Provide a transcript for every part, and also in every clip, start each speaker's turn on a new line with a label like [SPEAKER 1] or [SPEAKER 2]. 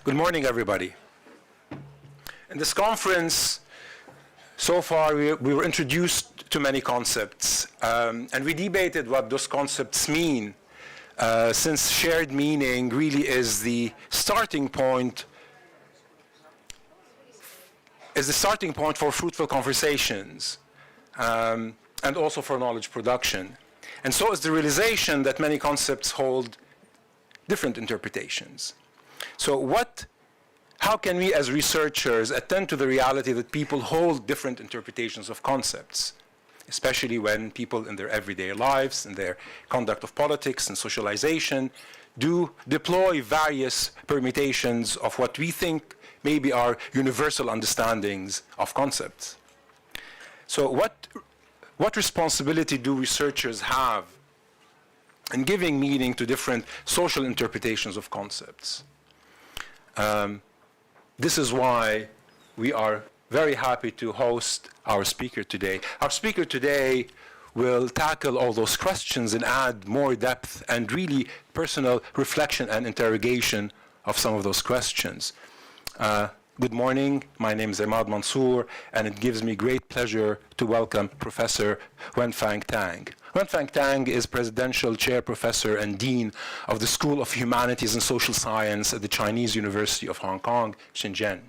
[SPEAKER 1] Good morning, everybody. In this conference, so far we were introduced to many concepts, and we debated what those concepts mean, since shared meaning really is the starting point for fruitful conversations, and also for knowledge production. And so is the realization that many concepts hold different interpretations. So how can we as researchers attend to the reality that people hold different interpretations of concepts, especially when people in their everyday lives, in their conduct of politics and socialization, do deploy various permutations of what we think maybe are universal understandings of concepts. So what responsibility do researchers have in giving meaning to different social interpretations of concepts? This is why we are very happy to host our speaker today. Our speaker today will tackle all those questions and add more depth and really personal reflection and interrogation of some of those questions. Good morning, my name is Ahmad Mansour, and it gives me great pleasure to welcome Professor Wenfang Tang. Wenfang Tang is Presidential Chair Professor and Dean of the School of Humanities and Social Science at the Chinese University of Hong Kong, Shenzhen.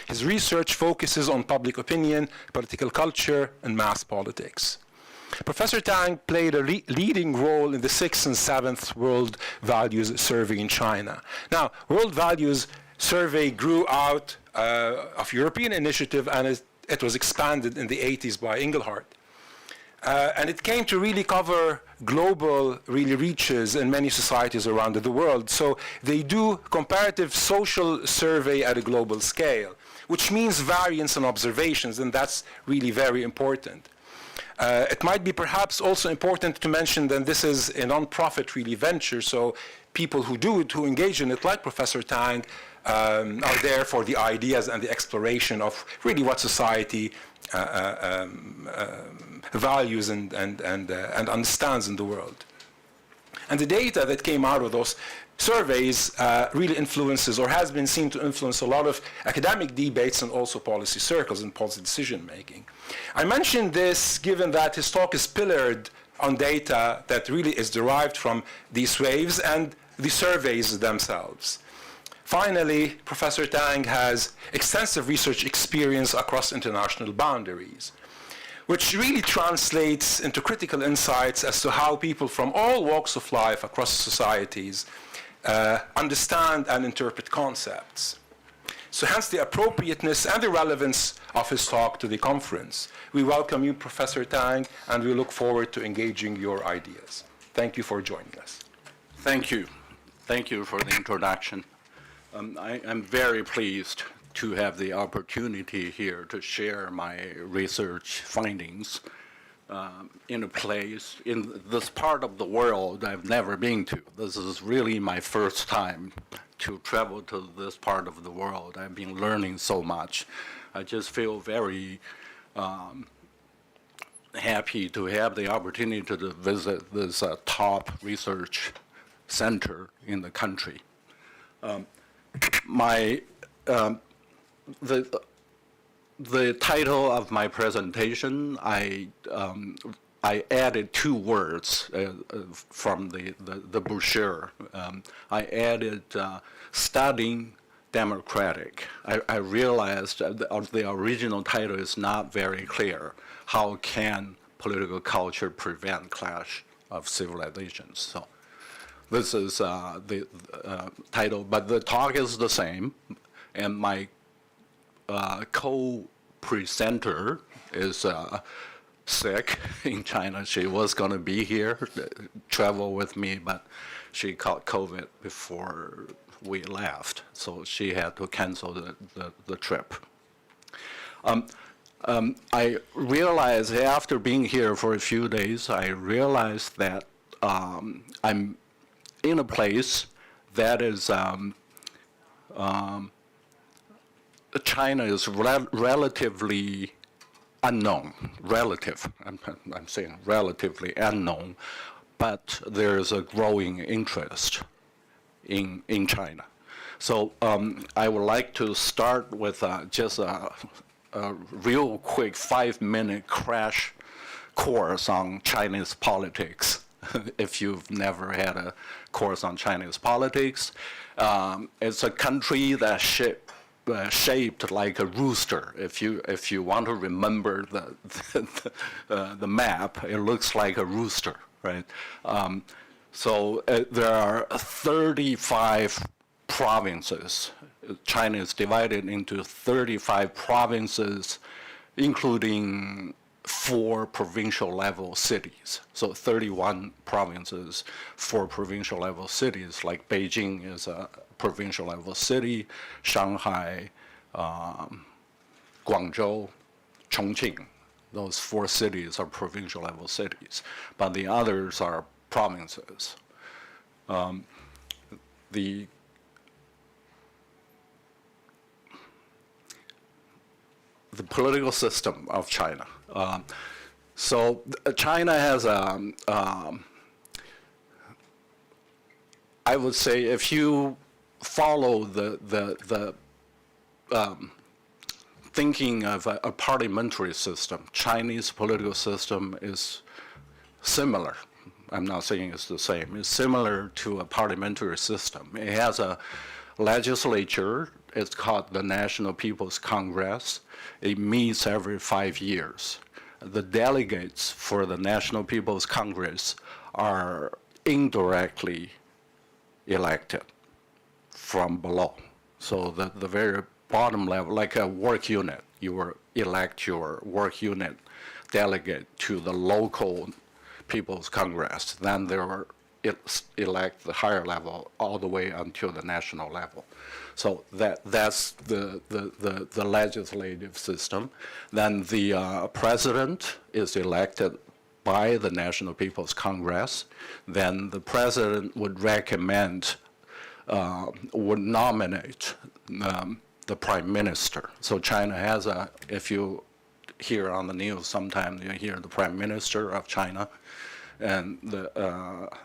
[SPEAKER 1] His research focuses on public opinion, political culture, and mass politics. Professor Tang played a leading role in the 6th and 7th World Values Survey in China. Now, World Values Survey grew out of European initiative, and it was expanded in the 80s by Engelhardt. And it came to really cover global reaches in many societies around the world. So they do comparative social survey at a global scale, which means variance and observations, and that's really very important. It might be perhaps also important to mention that this is a non-profit really venture, so people who engage in it, like Professor Tang, are there for the ideas and the exploration of really what society values and understands in the world. And the data that came out of those surveys really influences, or has been seen to influence, a lot of academic debates and also policy circles and policy decision making. I mentioned this given that his talk is pillared on data that really is derived from these waves and the surveys themselves. Finally, Professor Tang has extensive research experience across international boundaries, which really translates into critical insights as to how people from all walks of life across societies understand and interpret concepts. So hence the appropriateness and the relevance of his talk to the conference. We welcome you, Professor Tang, and we look forward to engaging your ideas. Thank you for joining us.
[SPEAKER 2] Thank you. Thank you for the introduction. I'm very pleased to have the opportunity here to share my research findings in a place in this part of the world I've never been to. This is really my first time to travel to this part of the world. I've been learning so much. I just feel very happy to have the opportunity to visit this top research center in the country. The title of my presentation, I added 2 words from the brochure. I added studying democratic. I realized the original title is not very clear. How can political culture prevent clash of civilizations? So this is the title, but the talk is the same, and my co-presenter is sick in China. She was going to be here, travel with me, but she caught COVID before we left, so she had to cancel the trip. I realized after being here for a few days, I realized that I'm in a place that is China is relatively unknown, I'm saying relatively unknown, but there is a growing interest in China. So I would like to start with just a real quick 5-minute crash course on Chinese politics. If you've never had a course on Chinese politics, it's a country that shaped like a rooster. If you want to remember the map, it looks like a rooster, right? So there are 35 provinces. China is divided into 35 provinces, including 4 provincial level cities. So 31 provinces, 4 provincial level cities, like Beijing is a provincial level city, Shanghai, Guangzhou, Chongqing. Those 4 cities are provincial level cities, but the others are provinces. The political system of China. So China has I would say if you follow the thinking of a parliamentary system, Chinese political system is similar. I'm not saying it's the same. It's similar to a parliamentary system. It has a legislature. It's called the National People's Congress. It meets every 5 years. The delegates for the National People's Congress are indirectly elected from below. So the very bottom level, like a work unit, you will elect your work unit delegate to the local People's Congress. Then they will elect the higher level all the way until the national level. So that's the legislative system. Then the president is elected by the National People's Congress. Then the president would recommend, would nominate the prime minister. So China has if you hear on the news sometime, you hear the prime minister of China. And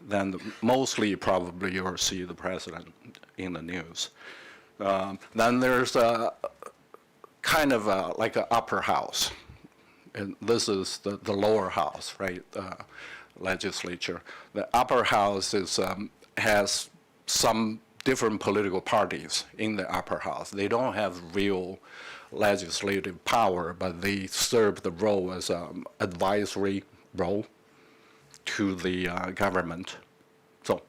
[SPEAKER 2] then mostly probably you'll see the president in the news. Then there's a kind of like an upper house. And this is the lower house, right? Legislature. The upper house has some different political parties in the upper house. They don't have real legislative power, but they serve the role as an advisory role to the government. So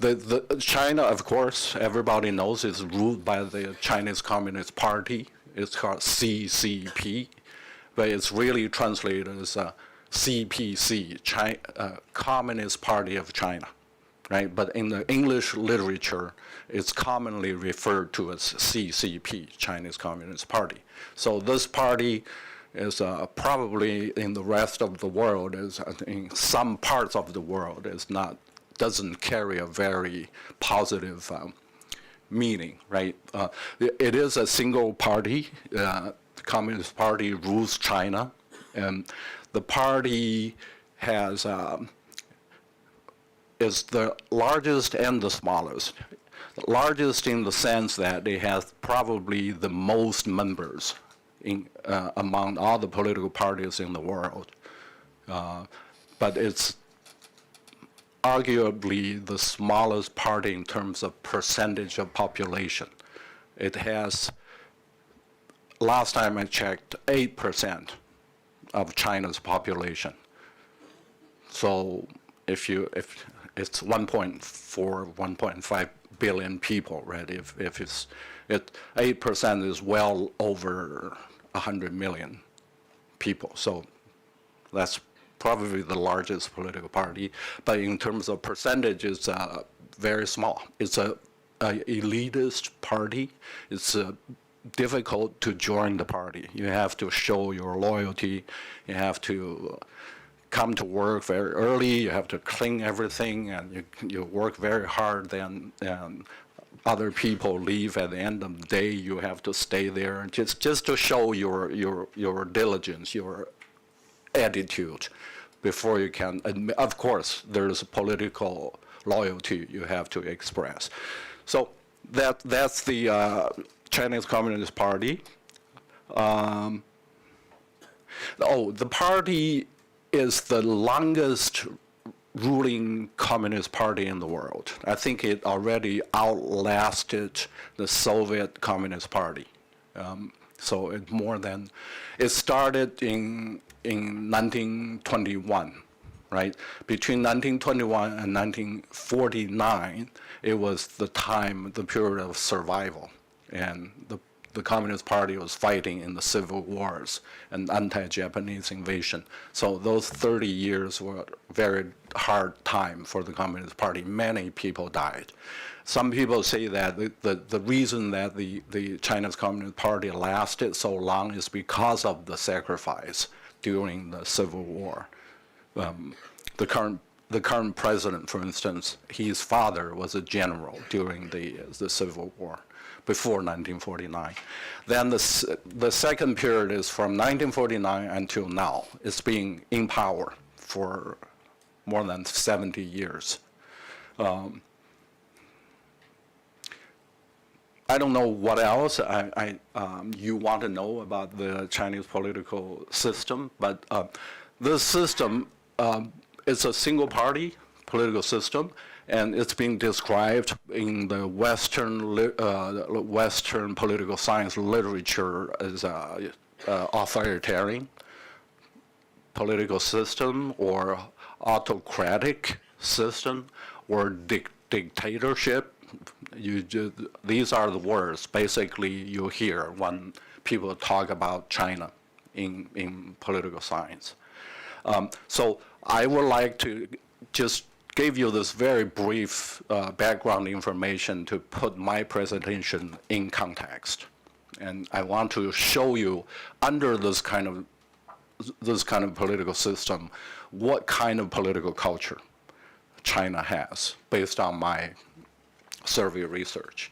[SPEAKER 2] the China, of course, everybody knows, is ruled by the Chinese Communist Party. It's called CCP, but it's really translated as CPC, Communist Party of China, right? But in the English literature, it's commonly referred to as CCP, Chinese Communist Party. So this party is probably in the rest of the world, in some parts of the world, doesn't carry a very positive meaning, right? It is a single party. The Communist Party rules China, and the party is the largest and the smallest. The largest in the sense that it has probably the most members among all the political parties in the world. But it's arguably the smallest party in terms of percentage of population. It has, last time I checked, 8% of China's population. So if it's 1.4, 1.5 billion people, right? If 8% is well over 100 million people. So that's probably the largest political party. But in terms of percentage, it's very small. It's a elitist party. It's difficult to join the party. You have to show your loyalty. You have to come to work very early. You have to clean everything, and you work very hard. Then other people leave at the end of the day. You have to stay there just to show your diligence, your attitude, before you can admit. Of course, there's political loyalty you have to express. So that's the Chinese Communist Party. The party is the longest ruling communist party in the world. I think it already outlasted the Soviet Communist Party. So it started in 1921, right? Between 1921 and 1949, it was the period of survival. And the Communist Party was fighting in the civil wars and anti-Japanese invasion. So those 30 years were a very hard time for the Communist Party. Many people died. Some people say that the reason that the Chinese Communist Party lasted so long is because of the sacrifice during the Civil War. The current president, for instance, his father was a general during the Civil War, before 1949. Then the second period is from 1949 until now. It's been in power for more than 70 years. I don't know what else you want to know about the Chinese political system, but this system is a single-party political system, and it's being described in the Western political science literature as authoritarian political system, or autocratic system, or dictatorship. These are the words basically you hear when people talk about China in political science. So I would like to just give you this very brief background information to put my presentation in context. And I want to show you, under this kind of political system, what kind of political culture China has, based on my survey research.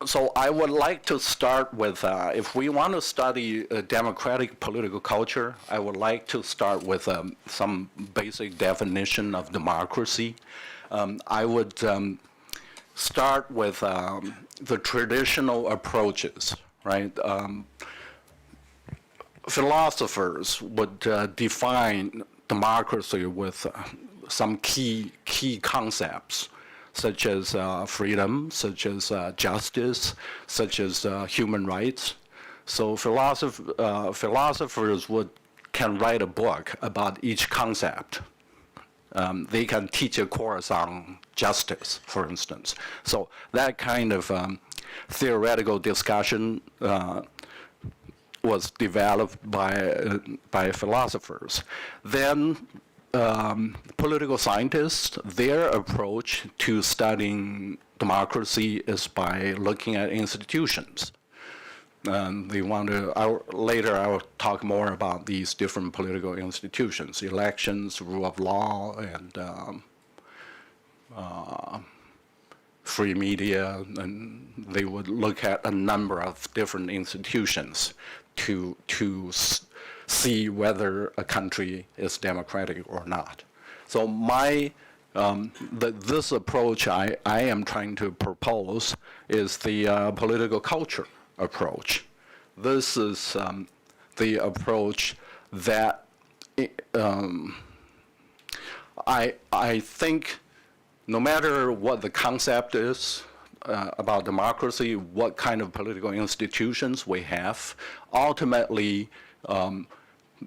[SPEAKER 2] So I would like to start with, if we want to study a democratic political culture, I would like to start with some basic definition of democracy. I would start with the traditional approaches, right? Philosophers would define democracy with some key concepts, such as freedom, such as justice, such as human rights. So philosophers can write a book about each concept. They can teach a course on justice, for instance. So that kind of theoretical discussion was developed by philosophers. Then political scientists, their approach to studying democracy is by looking at institutions. They want to, later I will talk more about these different political institutions, elections, rule of law, and free media, and they would look at a number of different institutions to see whether a country is democratic or not. So this approach I am trying to propose is the political culture approach. This is the approach that I think no matter what the concept is about democracy, what kind of political institutions we have, ultimately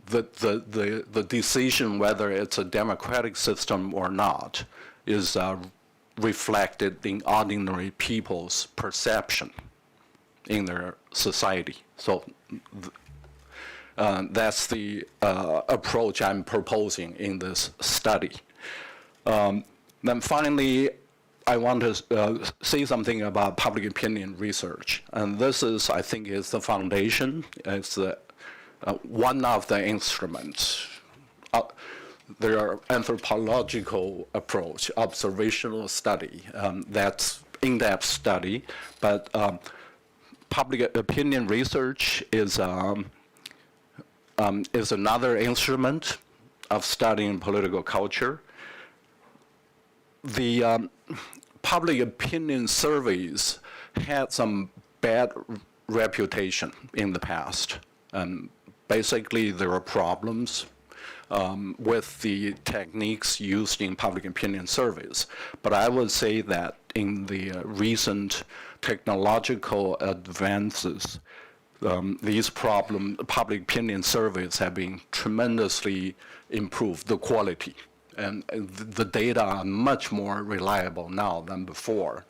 [SPEAKER 2] the decision whether it's a democratic system or not is reflected in ordinary people's perception in their society. So that's the approach I'm proposing in this study. Then finally, I want to say something about public opinion research. And this is, I think, is the foundation. It's one of the instruments. There are anthropological approach, observational study, that's in-depth study, but public opinion research is another instrument. of studying political culture, the public opinion surveys had some bad reputation in the past. Basically, there are problems with the techniques used in public opinion surveys. But I would say that in the recent technological advances, these public opinion surveys have been tremendously improved, the quality. And the data are much more reliable now than before.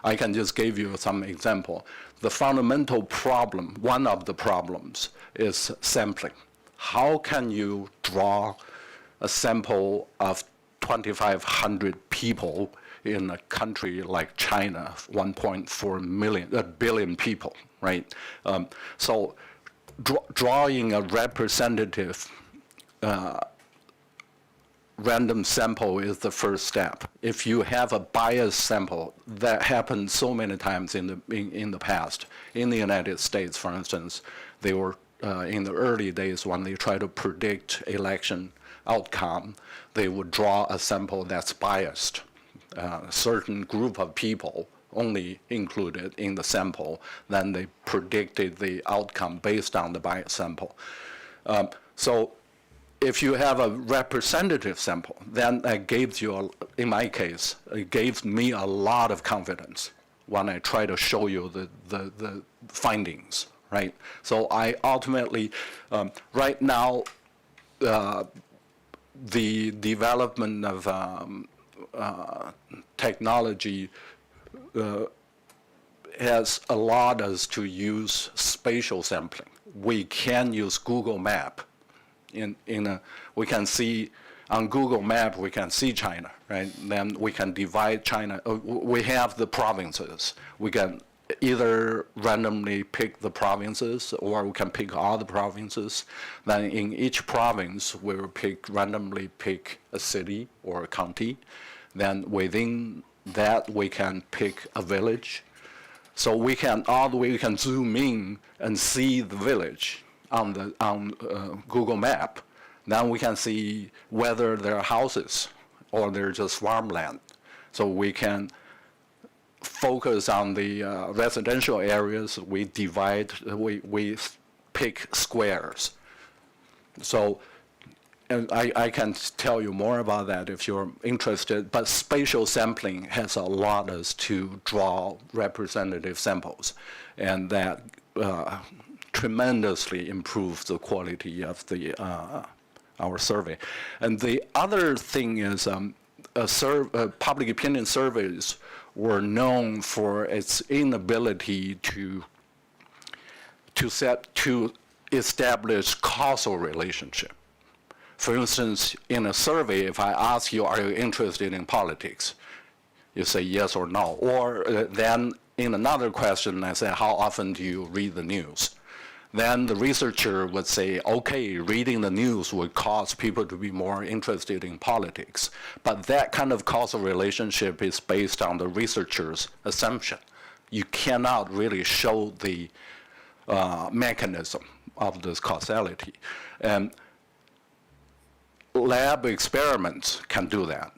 [SPEAKER 2] I can just give you some example. The fundamental problem, one of the problems, is sampling. How can you draw a sample of 2,500 people in a country like China, 1.4 billion people, right? So drawing a representative random sample is the first step. If you have a biased sample, that happened so many times in the past. In the United States, for instance, they were in the early days when they try to predict election outcome, they would draw a sample that's biased. A certain group of people only included in the sample, then they predicted the outcome based on the biased sample. So if you have a representative sample, then that gives you, in my case, it gave me a lot of confidence when I try to show you the findings, right? So I ultimately, right now, the development of technology has allowed us to use spatial sampling. We can use Google Map. We can see on Google Map, we can see China, right? Then we can divide China. We have the provinces. We can either randomly pick the provinces or we can pick all the provinces. Then in each province, we will randomly pick a city or a county. Then within that, we can pick a village. So we can zoom in and see the village on Google Map. Then we can see whether there are houses or they're just farmland. So we can focus on the residential areas. We pick squares. So, and I can tell you more about that if you're interested, but spatial sampling has allowed us to draw representative samples, and that tremendously improves the quality of our survey. And the other thing is public opinion surveys were known for its inability to establish causal relationship. For instance, in a survey, if I ask you, are you interested in politics? You say yes or no. Or then in another question, I say, how often do you read the news? Then the researcher would say, okay, reading the news would cause people to be more interested in politics. But that kind of causal relationship is based on the researcher's assumption. You cannot really show the mechanism of this causality. And lab experiments can do that.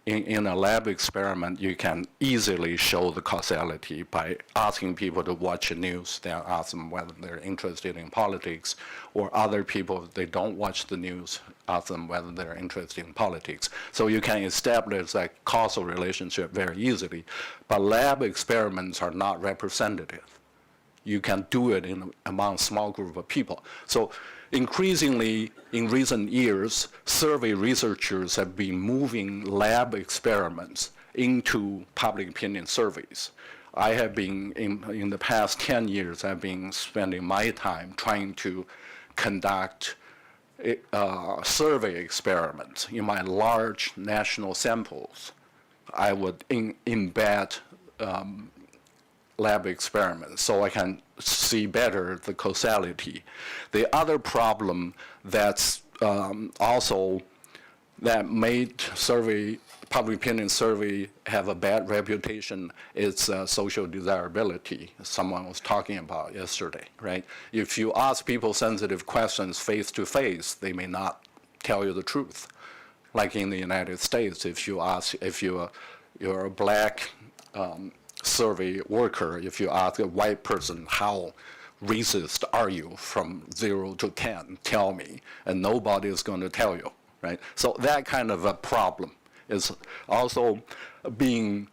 [SPEAKER 2] In a lab experiment, you can easily show the causality by asking people to watch the news, then ask them whether they're interested in politics, or other people, if they don't watch the news, ask them whether they're interested in politics. So you can establish that causal relationship very easily, but lab experiments are not representative. You can do it among a small group of people. So increasingly, in recent years, survey researchers have been moving lab experiments into public opinion surveys. I have been, in the past 10 years, I've been spending my time trying to conduct survey experiments. In my large national samples, I would embed lab experiments so I can see better the causality. The other problem that's also that made public opinion survey have a bad reputation is social desirability. Someone was talking about yesterday, right? If you ask people sensitive questions face to face, they may not tell you the truth. Like in the United States, if you ask, if you're a black survey worker, if you ask a white person, how racist are you from 0 to 10, tell me, and nobody is going to tell you, right? So that kind of a problem is also being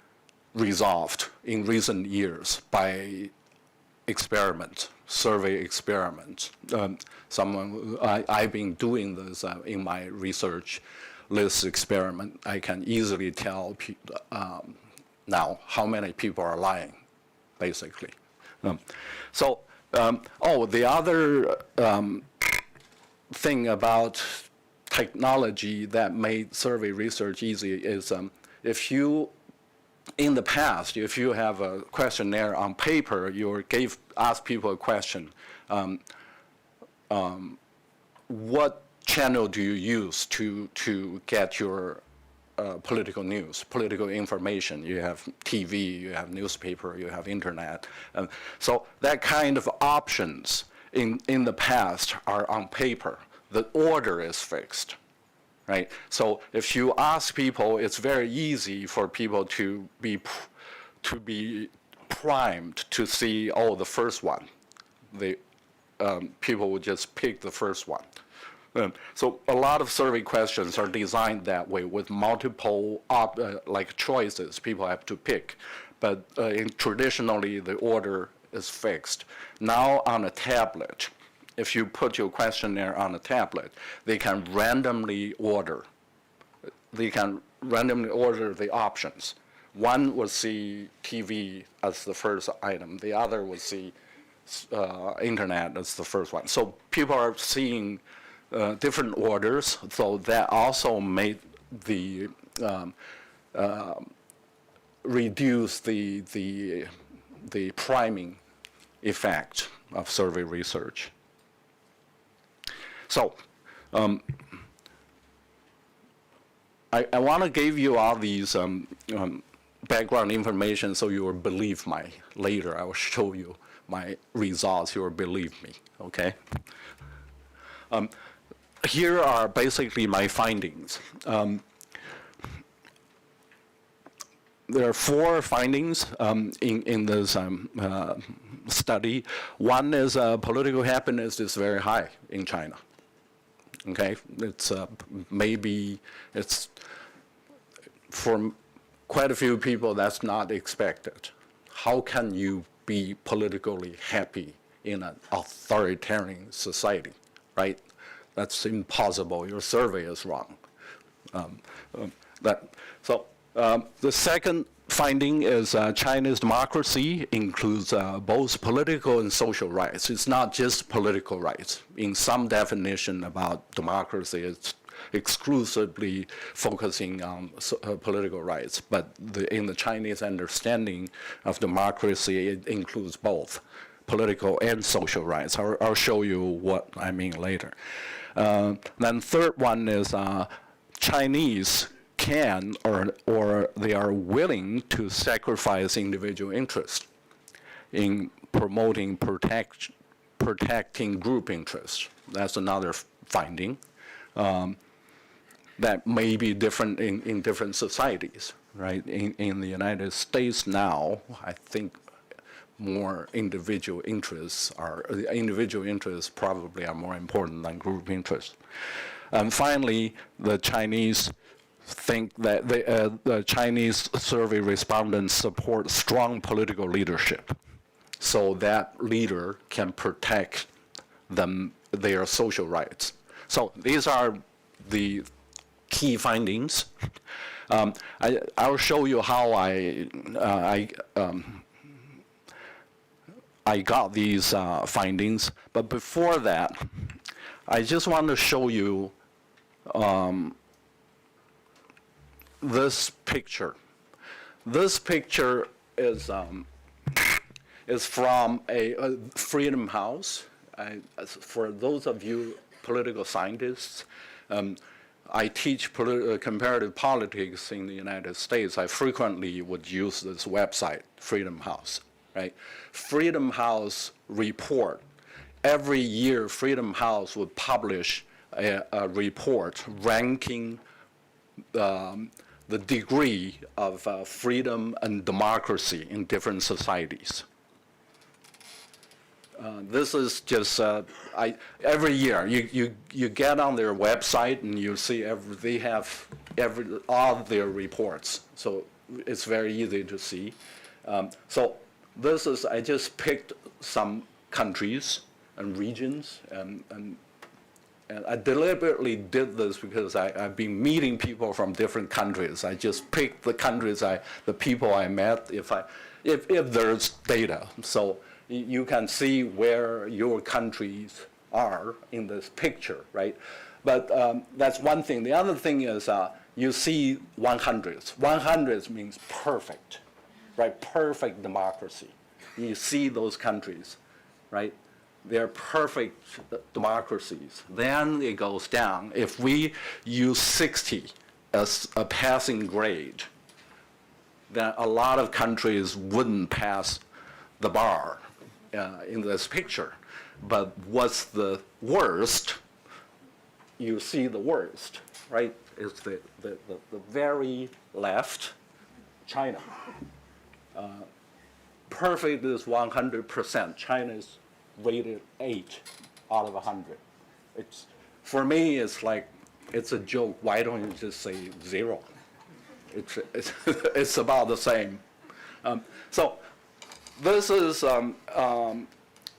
[SPEAKER 2] resolved in recent years by experiment, survey experiment. I've been doing this in my research list experiment. I can easily tell now how many people are lying, basically. The other thing about technology that made survey research easy is if you, in the past, if you have a questionnaire on paper, you ask people a question, what channel do you use to get your political news, political information? You have TV, you have newspaper, you have internet. So that kind of options in the past are on paper. The order is fixed, right? So if you ask people, it's very easy for people to be primed to see, oh, the first one. People would just pick the first one. So a lot of survey questions are designed that way with multiple choices people have to pick. But traditionally, the order is fixed. Now on a tablet, if you put your questionnaire on a tablet, they can randomly order. They can randomly order the options. One will see TV as the first item. The other will see internet as the first one. So people are seeing different orders, so that also made the reduce the priming effect of survey research. So I want to give you all these background information so you will believe my, later I will show you my results, you will believe me, okay? Here are basically my findings. There are 4 findings in this study. One is political happiness is very high in China. Okay, it's maybe it's for quite a few people that's not expected. How can you be politically happy in an authoritarian society, right? That's impossible. Your survey is wrong. The second finding is China's democracy includes both political and social rights. It's not just political rights. In some definition about democracy, it's exclusively focusing on political rights. But in the Chinese understanding of democracy, it includes both political and social rights. I'll show you what I mean later. Then third one is Chinese can or they are willing to sacrifice individual interest in promoting protecting group interests. That's another finding that may be different in different societies, right? In the United States now, I think more individual interests probably are more important than group interests. And finally, the Chinese think that the Chinese survey respondents support strong political leadership, so that leader can protect their social rights. So these are the key findings. I'll show you how I got these findings, but before that, I just want to show you this picture. This picture is from a Freedom House. For those of you political scientists, I teach comparative politics in the United States. I frequently would use this website, Freedom House. Right? Freedom House report. Every year, Freedom House would publish a report ranking the degree of freedom and democracy in different societies. This is just, every year you get on their website and you see they have all their reports. So it's very easy to see. So this is, I just picked some countries and regions, and I deliberately did this because I've been meeting people from different countries. I just picked the countries, the people I met, if there's data. So you can see where your countries are in this picture, right? But that's one thing. The other thing is you see 100s. 100s means perfect, right? Perfect democracy. You see those countries, right? They're perfect democracies. Then it goes down. If we use 60 as a passing grade, then a lot of countries wouldn't pass the bar in this picture. But what's the worst? You see the worst, right? It's the very left, China. Perfect is 100%. China is rated 8 out of 100. For me, it's like, it's a joke. Why don't you just say 0? It's about the same. So this is,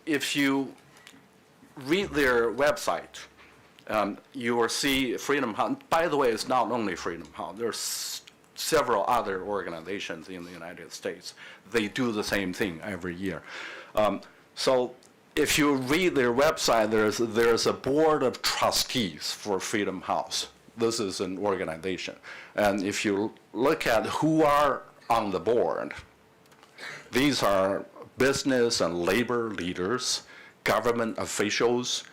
[SPEAKER 2] if you read their website, you will see Freedom House. By the way, it's not only Freedom House. There's several other organizations in the United States. They do the same thing every year. So if you read their website, there's a board of trustees for Freedom House. This is an organization. And if you look at who are on the board, these are business and labor leaders, government officials,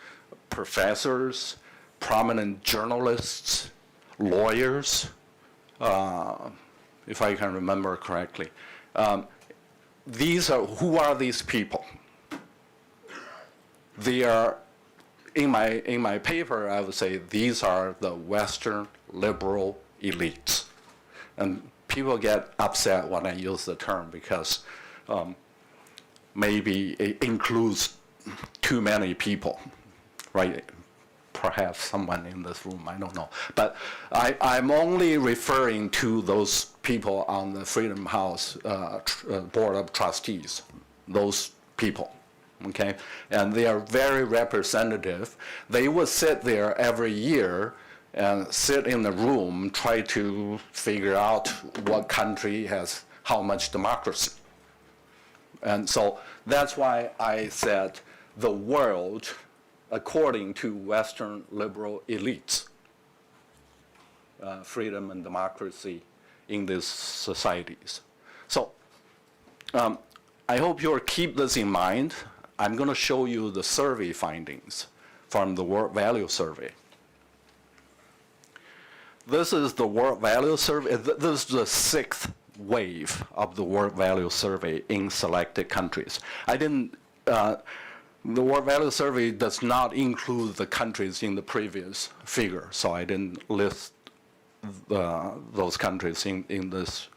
[SPEAKER 2] professors, prominent journalists, lawyers, if I can remember correctly. Who are these people? They are, in my paper, I would say these are the Western liberal elites. And people get upset when I use the term because maybe it includes too many people, right? Perhaps someone in this room, I don't know. But I'm only referring to those people on the Freedom House Board of Trustees, those people. Okay, and they are very representative. They will sit there every year and sit in the room, try to figure out what country has how much democracy. And so that's why I said the world, according to Western liberal elites, freedom and democracy in these societies. So I hope you'll keep this in mind. I'm going to show you the survey findings from the World Value Survey. This is the World Value Survey. This is the 6th wave of the World Value Survey in selected countries. The World Value Survey does not include the countries in the previous figure, so I didn't list those countries in this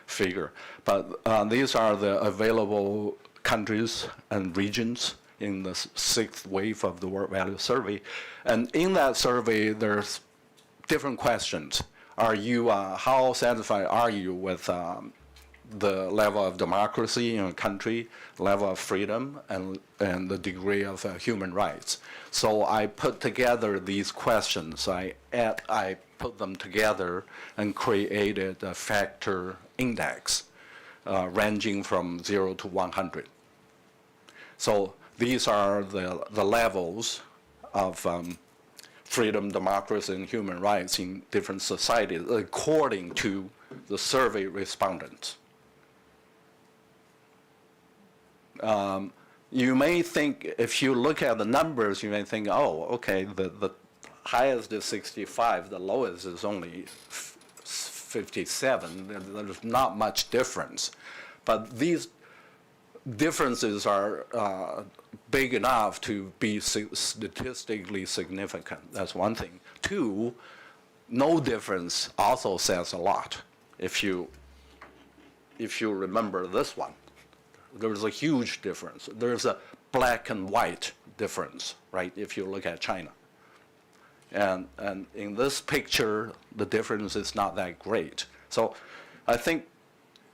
[SPEAKER 2] figure. But these are the available countries and regions in the 6th wave of the World Value Survey. And in that survey, there's different questions. Are you, how satisfied are you with the level of democracy in a country, level of freedom, and the degree of human rights? So I put together these questions. I put them together and created a factor index ranging from 0 to 100. So these are the levels of freedom, democracy, and human rights in different societies according to the survey respondents. You may think, if you look at the numbers, you may think, oh, okay, the highest is 65, the lowest is only 57. There's not much difference. But these differences are big enough to be statistically significant. That's one thing. Two, no difference also says a lot. If you remember this one, there's a huge difference. There's a black and white difference, right, if you look at China. And in this picture, the difference is not that great. So I think,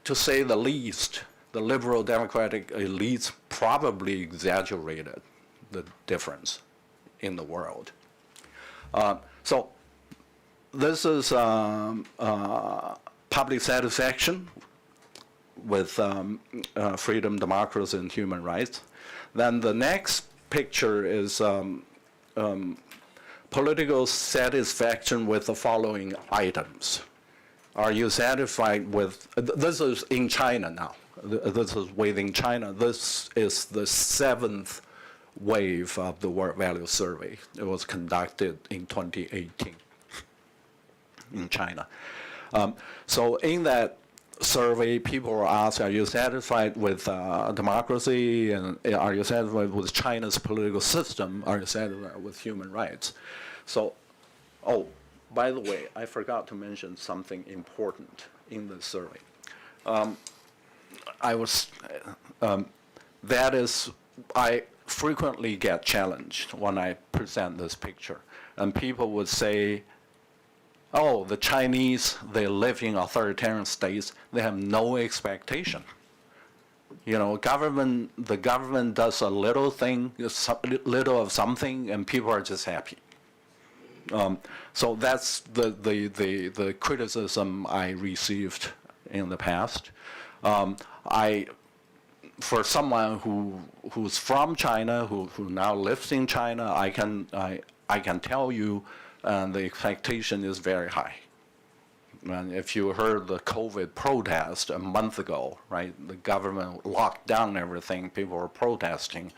[SPEAKER 2] to say the least, the liberal democratic elites probably exaggerated the difference in the world. So this is public satisfaction with freedom, democracy, and human rights. Then the next picture is political satisfaction with the following items. Are you satisfied with, this is in China now, this is within China. This is the 7th wave of the World Value Survey. It was conducted in 2018 in China. So in that survey, people were asked, are you satisfied with democracy, and are you satisfied with China's political system? Are you satisfied with human rights? So, oh, by the way, I forgot to mention something important in the survey. I frequently get challenged when I present this picture, and people would say, oh, the Chinese, they live in authoritarian states, they have no expectation. You know, the government does a little thing, little of something, and people are just happy. So that's the criticism I received in the past. For someone who's from China, who now lives in China, I can tell you the expectation is very high. And if you heard the COVID protest a month ago, right, the government locked down everything, people were protesting,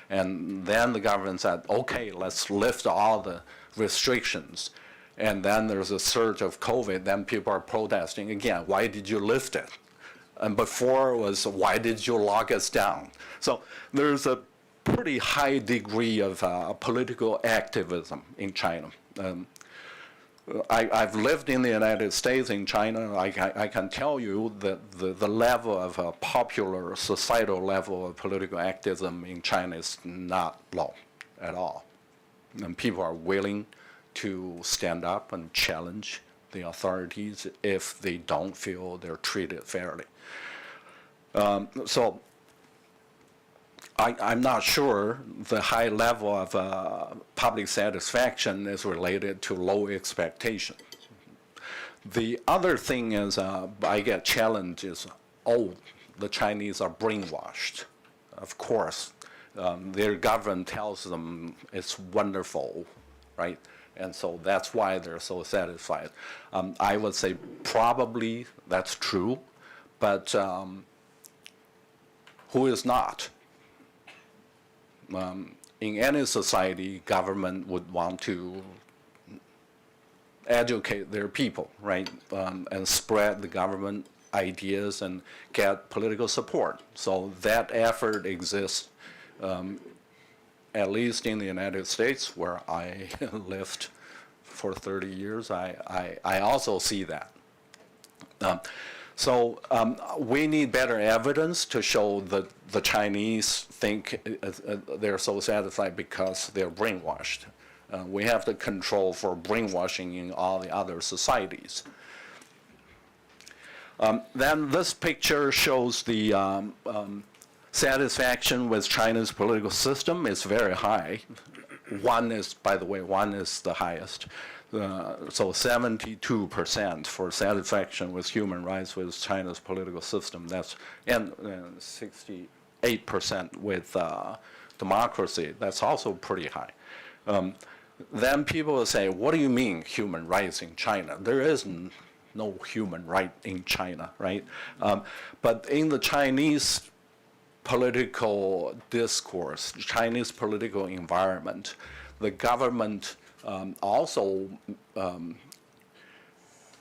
[SPEAKER 2] and then the government said, okay, let's lift all the restrictions. And then there's a surge of COVID, then people are protesting again, why did you lift it? And before was, why did you lock us down? So there's a pretty high degree of political activism in China. I've lived in the United States, in China. I can tell you that the level of popular societal level of political activism in China is not low at all. And people are willing to stand up and challenge the authorities if they don't feel they're treated fairly. So I'm not sure the high level of public satisfaction is related to low expectation. The other thing is I get challenged is, oh, the Chinese are brainwashed. Of course, their government tells them it's wonderful, right? And so that's why they're so satisfied. I would say probably that's true, but who is not? In any society, government would want to educate their people, right, and spread the government ideas and get political support. So that effort exists, at least in the United States, where I lived for 30 years. I also see that. So we need better evidence to show that the Chinese think they're so satisfied because they're brainwashed. We have the control for brainwashing in all the other societies. Then this picture shows the satisfaction with China's political system is very high. One is, by the way, one is the highest. So 72% for satisfaction with human rights with China's political system. That's and 68% with democracy. That's also pretty high. Then people will say, "What do you mean human rights in China? There is no human right in China, right?" But in the Chinese political discourse, Chinese political environment, the government also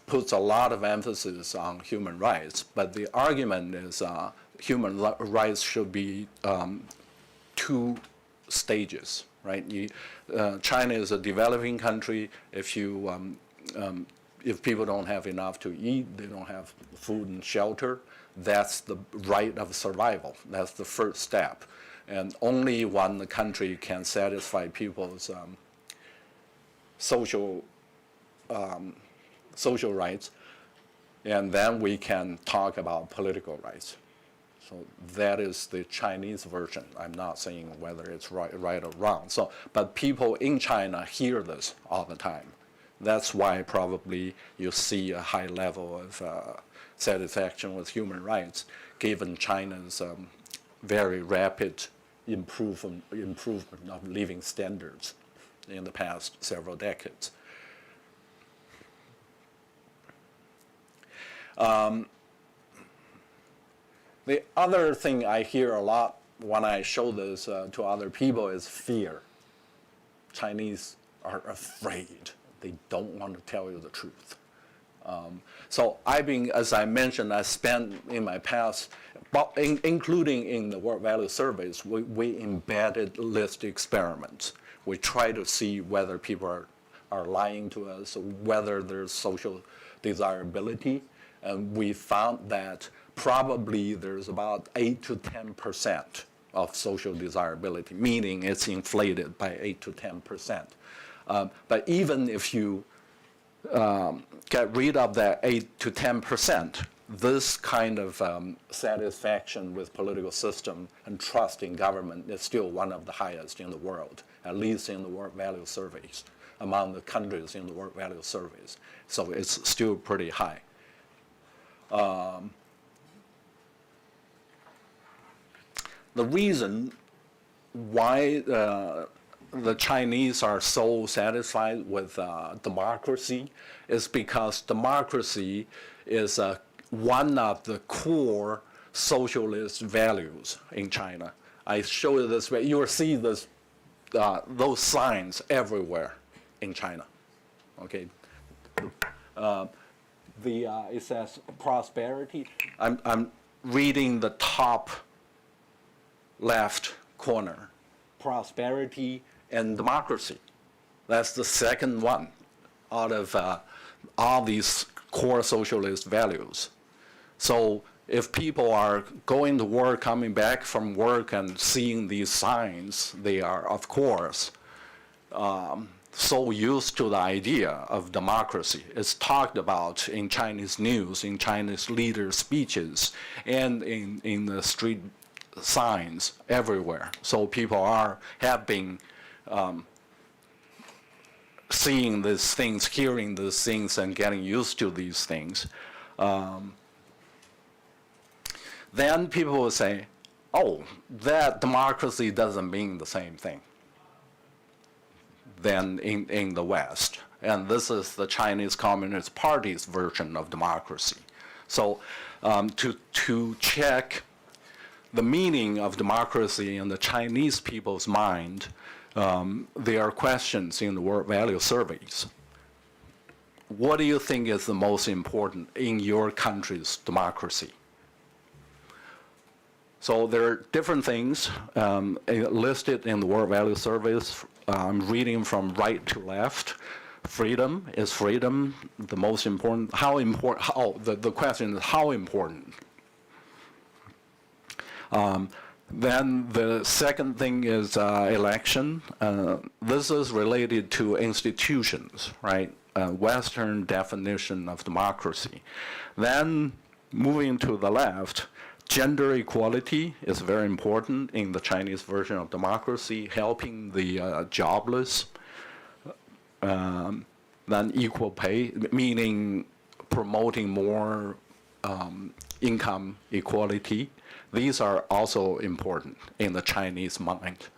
[SPEAKER 2] puts a lot of emphasis on human rights, but the argument is human rights should be stages, right? China is a developing country. If people don't have enough to eat, they don't have food and shelter, that's the right of survival. That's the first step. And only when the country can satisfy people's social rights, and then we can talk about political rights. So that is the Chinese version. I'm not saying whether it's right or wrong. But people in China hear this all the time. That's why probably you see a high level of satisfaction with human rights, given China's very rapid improvement of living standards in the past several decades. The other thing I hear a lot when I show this to other people is fear. Chinese are afraid. They don't want to tell you the truth. So as I mentioned, I spent in my past, including in the world value surveys, we embedded list experiments. We try to see whether people are lying to us, whether there's social desirability. And we found that probably there's about 8 to 10% of social desirability, meaning it's inflated by 8 to 10%. But even if you get rid of that 8 to 10%, this kind of satisfaction with political system and trust in government is still one of the highest in the world, at least in the world value surveys, among the countries in the world value surveys. So it's still pretty high. The reason why the Chinese are so satisfied with democracy is because democracy is one of the core socialist values in China. I show you this way. You will see this, those signs everywhere in China. Okay. It says prosperity. I'm reading the top left corner. Prosperity and democracy. That's the second one out of all these core socialist values. So if people are going to work, coming back from work and seeing these signs, they are, of course, so used to the idea of democracy. It's talked about in Chinese news, in Chinese leaders' speeches, and in the street signs everywhere. So people have been seeing these things, hearing these things, and getting used to these things. Then people will say, oh, that democracy doesn't mean the same thing than in the West. And this is the Chinese Communist Party's version of democracy. So to check the meaning of democracy in the Chinese people's mind, there are questions in the world value surveys. What do you think is the most important in your country's democracy? So there are different things listed in the world value surveys. I'm reading from right to left. Freedom, is freedom the most important? How important? The question is how important? Then the second thing is election. This is related to institutions, right? Western definition of democracy. Then moving to the left, gender equality is very important in the Chinese version of democracy, helping the jobless. Then equal pay, meaning promoting more income equality. These are also important in the Chinese mind,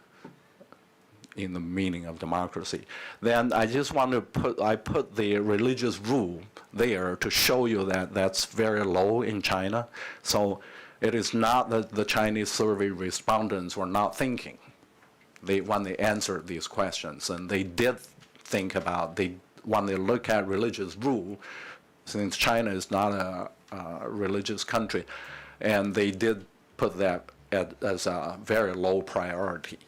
[SPEAKER 2] in the meaning of democracy. Then I just want to put the religious rule there to show you that that's very low in China. So it is not that the Chinese survey respondents were not thinking when they answered these questions, and they did think about, when they look at religious rule, since China is not a religious country, and they did put that as a very low priority.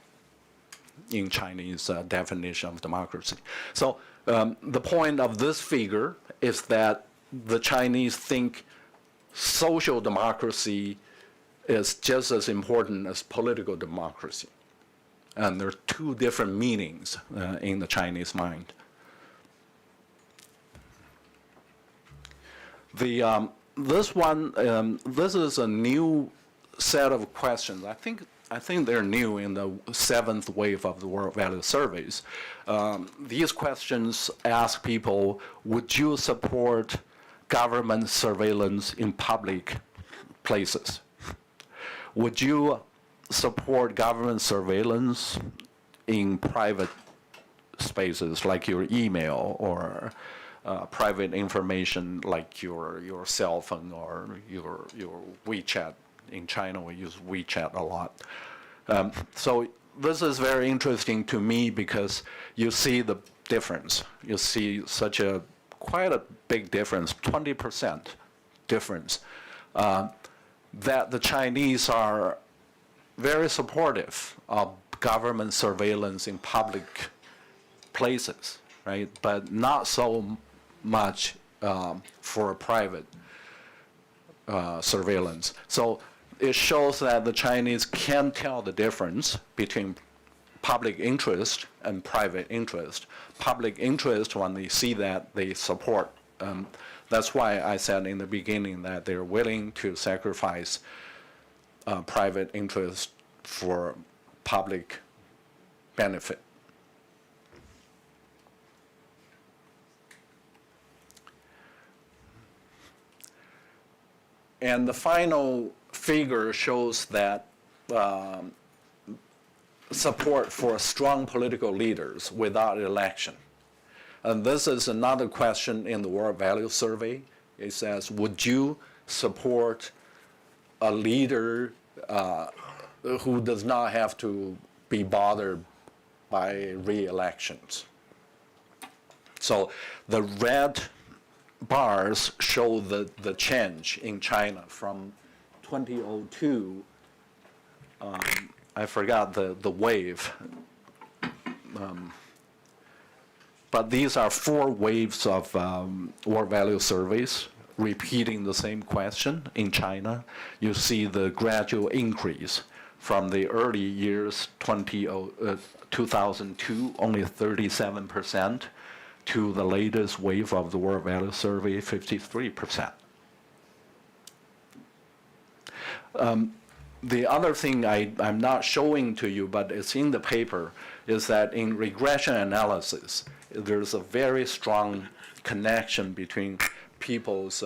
[SPEAKER 2] in Chinese definition of democracy. So the point of this figure is that the Chinese think social democracy is just as important as political democracy. And there are two different meanings in the Chinese mind. This is a new set of questions. I think they're new in the 7th wave of the World Value Surveys. These questions ask people, would you support government surveillance in public places? Would you support government surveillance in private spaces like your email or private information like your cell phone or your WeChat? In China, we use WeChat a lot. So this is very interesting to me because you see the difference. You see quite a big difference, 20% difference, that the Chinese are very supportive of government surveillance in public places, right? But not so much for private surveillance. So it shows that the Chinese can tell the difference between public interest and private interest. Public interest, when they see that, they support. That's why I said in the beginning that they're willing to sacrifice private interest for public benefit. And the final figure shows that support for strong political leaders without election. And this is another question in the World Value Survey. It says, would you support a leader who does not have to be bothered by re-elections? So the red bars show the change in China from 2002, I forgot the wave, but these are 4 waves of World Value Surveys repeating the same question in China. You see the gradual increase from the early years, 2002, only 37%, to the latest wave of the World Value Survey, 53%. The other thing I'm not showing to you, but it's in the paper, is that in regression analysis, there's a very strong connection between people's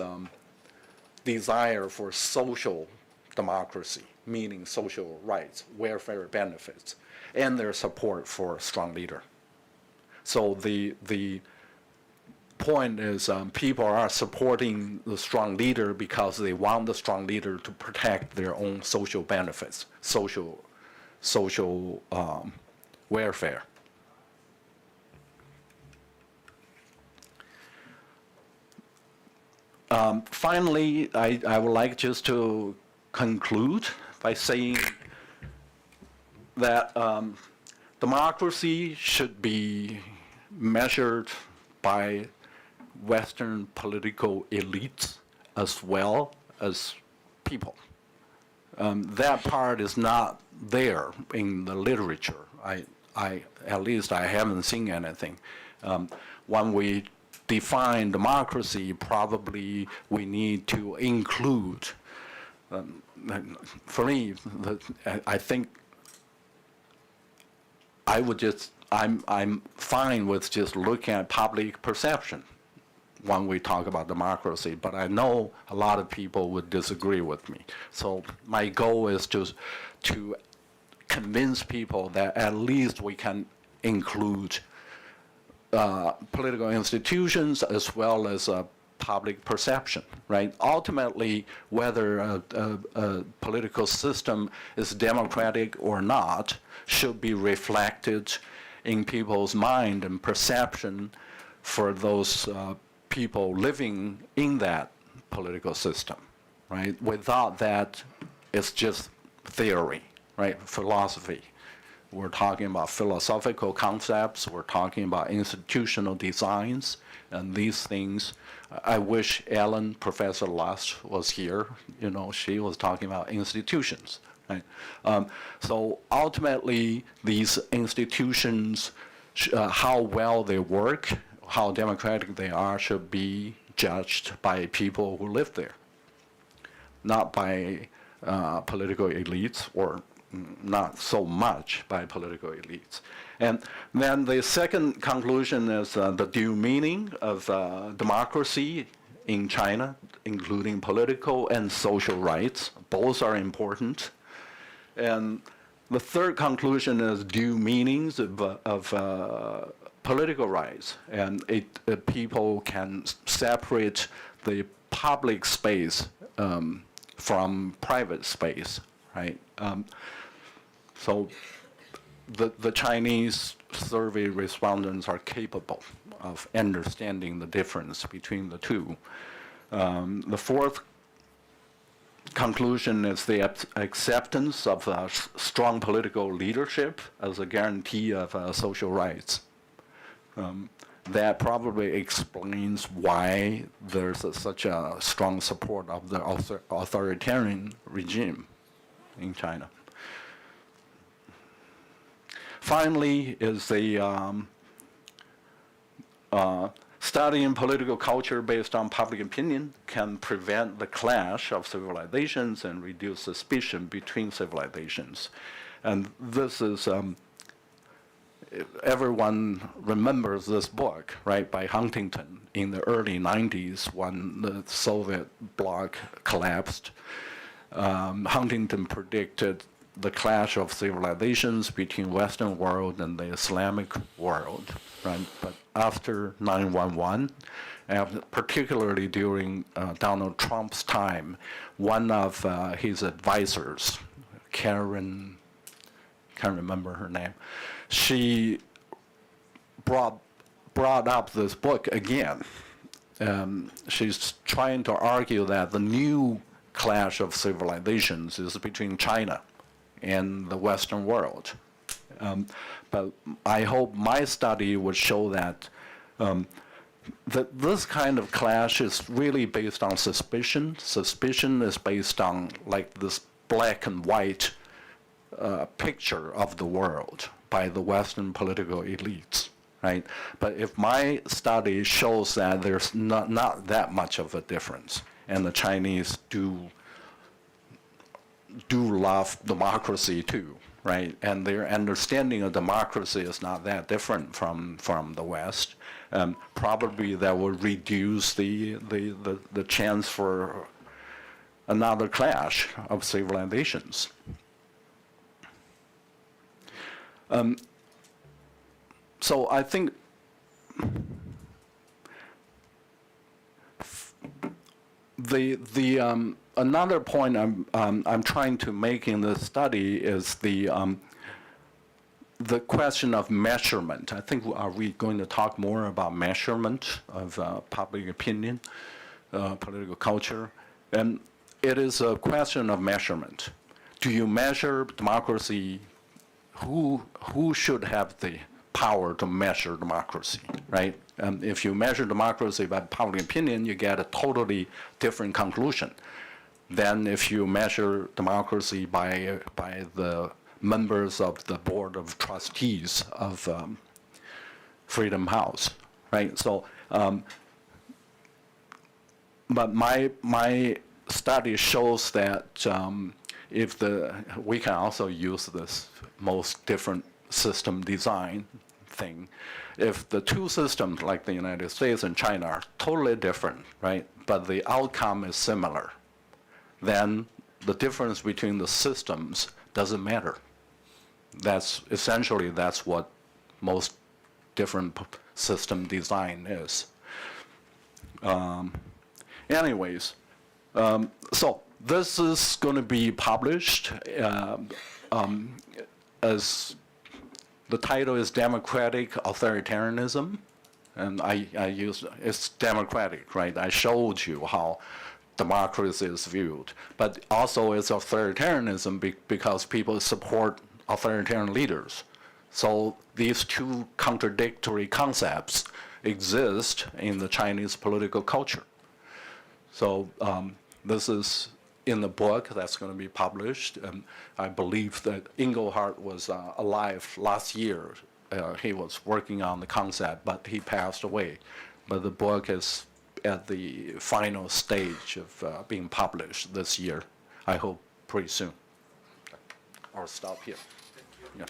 [SPEAKER 2] desire for social democracy, meaning social rights, welfare benefits, and their support for a strong leader. So the point is people are supporting the strong leader because they want the strong leader to protect their own social benefits, social welfare. Finally, I would like just to conclude by saying that democracy should be measured by Western political elites as well as people. That part is not there in the literature. At least I haven't seen anything. When we define democracy, probably we need to include, for me, I think I'm fine with just looking at public perception when we talk about democracy, but I know a lot of people would disagree with me. So my goal is just to convince people that at least we can include political institutions as well as public perception, right? Ultimately, whether a political system is democratic or not should be reflected in people's mind and perception for those people living in that political system, right? Without that, it's just theory, right? Philosophy. we're talking about philosophical concepts, we're talking about institutional designs, and these things. I wish Ellen, Professor Lust, was here. You know, she was talking about institutions, right? So ultimately, these institutions, how well they work, how democratic they are, should be judged by people who live there, not by political elites, or not so much by political elites. And then the second conclusion is the due meaning of democracy in China, including political and social rights. Both are important. And the third conclusion is due meanings of political rights. And people can separate the public space from private space, right? So the Chinese survey respondents are capable of understanding the difference between the two. The fourth conclusion is the acceptance of strong political leadership as a guarantee of social rights. That probably explains why there's such a strong support of the authoritarian regime in China. Finally, is the studying political culture based on public opinion can prevent the clash of civilizations and reduce suspicion between civilizations. And this is, everyone remembers this book, right, by Huntington in the early 90s when the Soviet bloc collapsed. Huntington predicted the clash of civilizations between Western world and the Islamic world, right? But after 9/11, particularly during Donald Trump's time, one of his advisors, Karen, can't remember her name, she brought up this book again. She's trying to argue that the new clash of civilizations is between China and the Western world. But I hope my study would show that that this kind of clash is really based on suspicion. Suspicion is based on like this black and white picture of the world by the Western political elites, right? But if my study shows that there's not that much of a difference, and the Chinese do love democracy too, right? And their understanding of democracy is not that different from the West. Probably that will reduce the chance for another clash of civilizations. So I think another point I'm trying to make in this study is the question of measurement. I think, are we going to talk more about measurement of public opinion, political culture? And it is a question of measurement. Do you measure democracy? Who should have the power to measure democracy, right? If you measure democracy by public opinion, you get a totally different conclusion than if you measure democracy by the members of the board of trustees of Freedom House, right? So, but my study shows that we can also use this most different system design thing. If the two systems, like the United States and China, are totally different, right, but the outcome is similar, then the difference between the systems doesn't matter. That's what most different system design is. Anyways, so this is going to be published as the title is Democratic Authoritarianism, and it's democratic, right? I showed you how democracy is viewed, but also it's authoritarianism because people support authoritarian leaders. So these two contradictory concepts exist in the Chinese political culture. So this is in the book that's going to be published. I believe that Engelhardt was alive last year. He was working on the concept, but he passed away. But the book is at the final stage of being published this year. I hope pretty soon. I'll stop here. Yeah.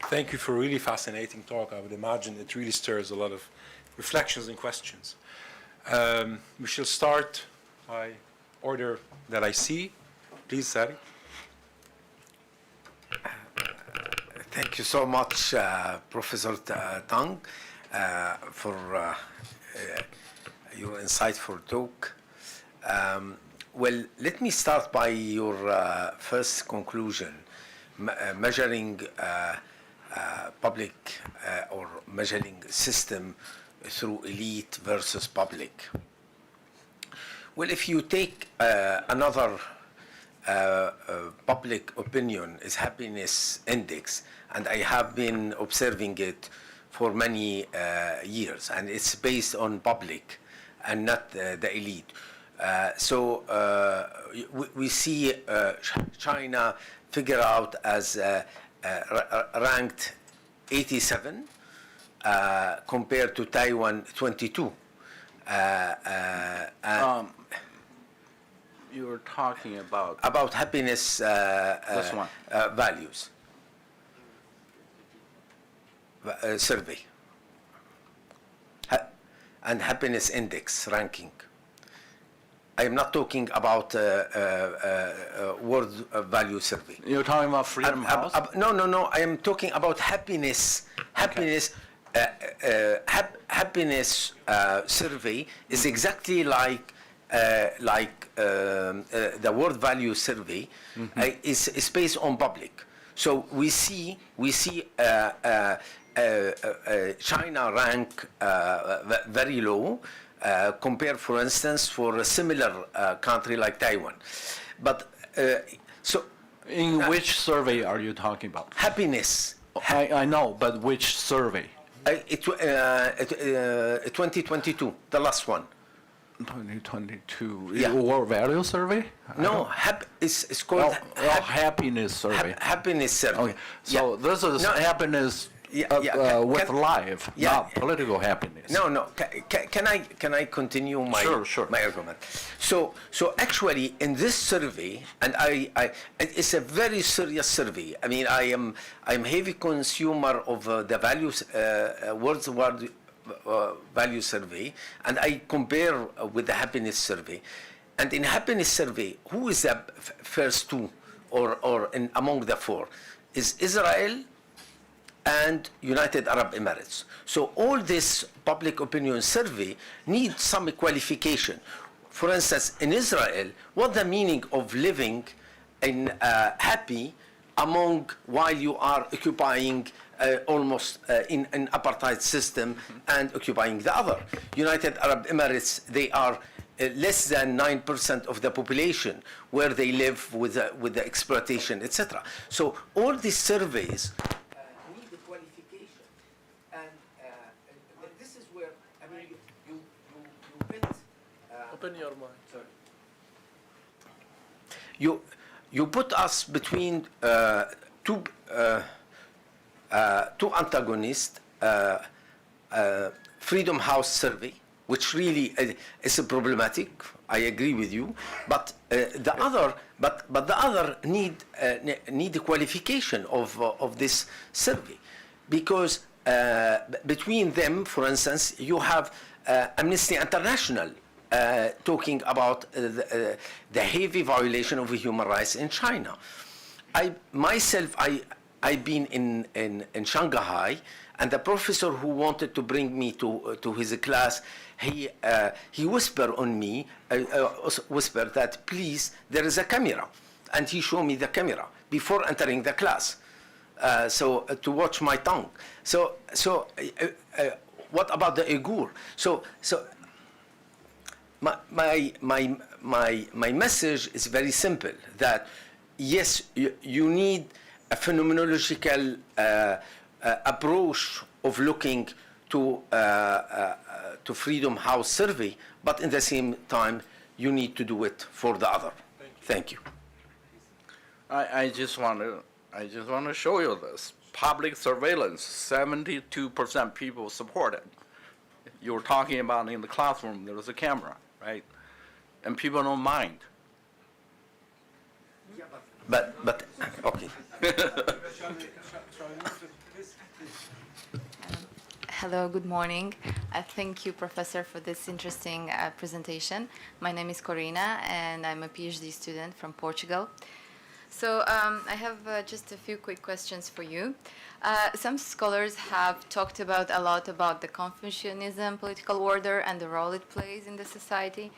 [SPEAKER 1] Thank you for a really fascinating talk. I would imagine it really stirs a lot of reflections and questions. We shall start by order that I see. Please, Sari.
[SPEAKER 3] Thank you so much, Professor Tang, for your insightful talk. Well, let me start by your first conclusion, measuring public or measuring system through elite versus public. Well, if you take another public opinion is happiness index, and I have been observing it for many years, and it's based on public and not the elite. So we see China figure out as ranked 87 compared to Taiwan 22.
[SPEAKER 2] You were talking about
[SPEAKER 3] happiness
[SPEAKER 2] this one.
[SPEAKER 3] values survey and happiness index ranking. I am not talking about world value survey.
[SPEAKER 2] You're talking about Freedom House?
[SPEAKER 3] No. I am talking about happiness. Happiness. Happiness survey is exactly like the world value survey. Is based on public. So we see China rank very low. Compared, for instance, for a similar country like Taiwan. But so,
[SPEAKER 2] in which survey are you talking about?
[SPEAKER 3] Happiness.
[SPEAKER 2] I know, but which survey?
[SPEAKER 3] 2022, the last one.
[SPEAKER 2] 2022.
[SPEAKER 3] Yeah.
[SPEAKER 2] World Value Survey?
[SPEAKER 3] No, it's called
[SPEAKER 2] Happiness Survey.
[SPEAKER 3] Happiness survey.
[SPEAKER 2] Okay, so this is happiness with life, not political happiness.
[SPEAKER 3] No. Can I continue my my argument? So actually, in this survey, and it's a very serious survey. I mean, I'm heavy consumer of the values world value survey, and I compare with the happiness survey. And in happiness survey, who is the first two, or among the four, is Israel and United Arab Emirates. So all this public opinion survey needs some qualification. For instance, in Israel, what the meaning of living in happy among while you are occupying almost in an apartheid system and occupying the other. United Arab Emirates, they are less than 9% of the population where they live with the exploitation, etc. So all these surveys need the qualification, and this is where I mean you bet.
[SPEAKER 4] Open your mind.
[SPEAKER 3] Sorry. You put us between two antagonists. Freedom House survey, which really is problematic. I agree with you, but the other need the qualification of this survey, because between them, for instance, you have Amnesty International talking about the heavy violation of human rights in China. I've been in Shanghai, and the professor who wanted to bring me to his class, he whispered on me, whispered that please, there is a camera, and he showed me the camera before entering the class, to watch my tongue. So what about the Uyghur? So my message is very simple, that yes, you need a phenomenological approach of looking to Freedom House survey, but in the same time, you need to do it for the other. Thank you.
[SPEAKER 2] I just want to show you this. Public surveillance, 72% people support it. You were talking about in the classroom, there was a camera, right? And people don't mind.
[SPEAKER 3] But okay.
[SPEAKER 5] Hello, good morning. Thank you, Professor, for this interesting presentation. My name is Corina, and I'm a PhD student from Portugal. So I have just a few quick questions for you. Some scholars have talked a lot about the Confucianism political order and the role it plays in the society.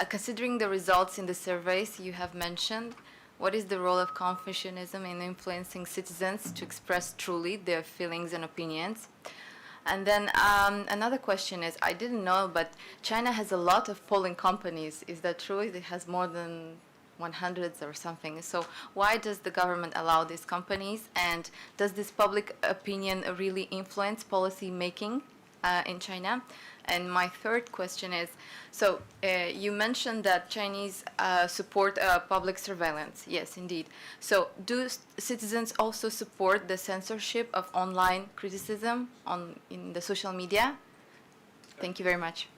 [SPEAKER 5] Considering the results in the surveys you have mentioned, what is the role of Confucianism in influencing citizens to express truly their feelings and opinions? And then another question is, I didn't know, but China has a lot of polling companies. Is that true? It has more than 100 or something. So why does the government allow these companies? And does this public opinion really influence policy making in China? And my third question is, so you mentioned that Chinese support public surveillance. Yes, indeed. So do citizens also support the censorship of online criticism in the social media? Thank you very much.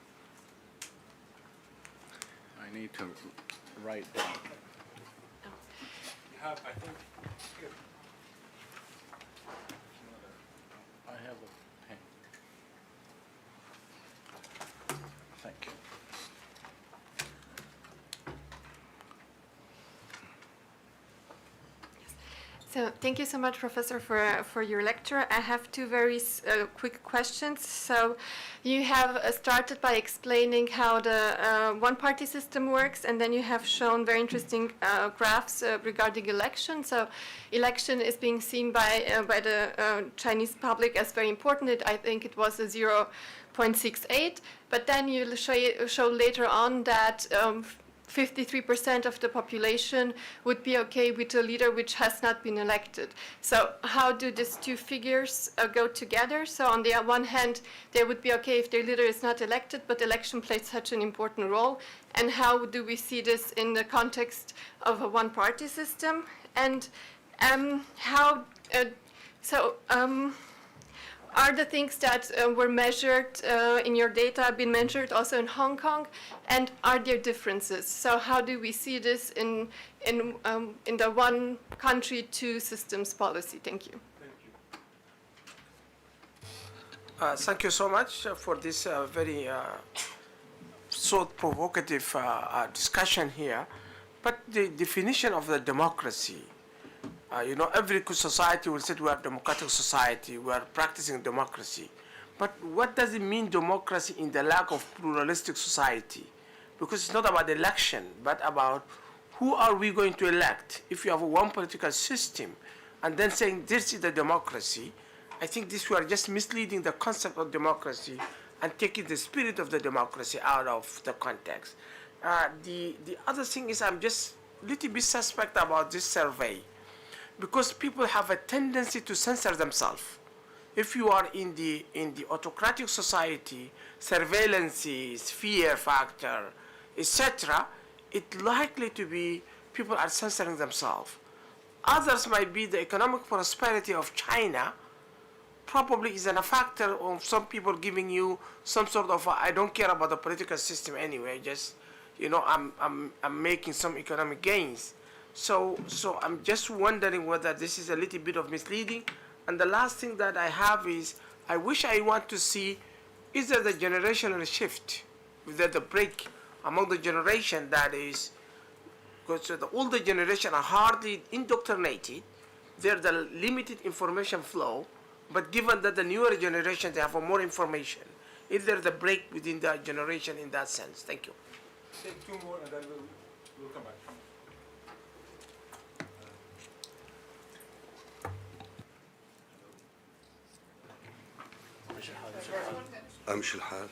[SPEAKER 2] I need to write down.
[SPEAKER 1] You have, I think, here.
[SPEAKER 2] I have a pen. Thank you.
[SPEAKER 6] So thank you so much, Professor, for your lecture. I have two very quick questions. So you have started by explaining how the one-party system works, and then you have shown very interesting graphs regarding election. So election is being seen by the Chinese public as very important. I think it was a 0.68, but then you show later on that 53% of the population would be okay with a leader which has not been elected. So how do these two figures go together? So on the one hand, they would be okay if their leader is not elected, but election plays such an important role. And how do we see this in the context of a one-party system? And are the things that were measured in your data been measured also in Hong Kong, and are there differences? So how do we see this in the one country, two systems policy? Thank you.
[SPEAKER 4] Thank you so much for this very thought-provocative discussion here. But the definition of the democracy, every society will say we are a democratic society, we are practicing democracy. But what does it mean, democracy, in the lack of pluralistic society? Because it's not about election, but about who are we going to elect. If you have one political system and then saying this is the democracy, I think we are just misleading the concept of democracy and taking the spirit of the democracy out of the context. The other thing is, I'm just a little bit suspect about this survey, because people have a tendency to censor themselves. If you are in the autocratic society, surveillance, fear factor, etc., it's likely to be people are censoring themselves. Others might be the economic prosperity of China probably is a factor of some people giving you some sort of I don't care about the political system anyway, just I'm making some economic gains. So I'm just wondering whether this is a little bit of misleading. And the last thing that I have is, I wish I want to see, is there the generational shift? Is there the break among the generation that is, because the older generation are hardly indoctrinated, there's the limited information flow, but given that the newer generation, they have more information, is there the break within the generation in that sense? Thank you.
[SPEAKER 1] Take two more and then we'll come back.
[SPEAKER 7] أمشي الحال.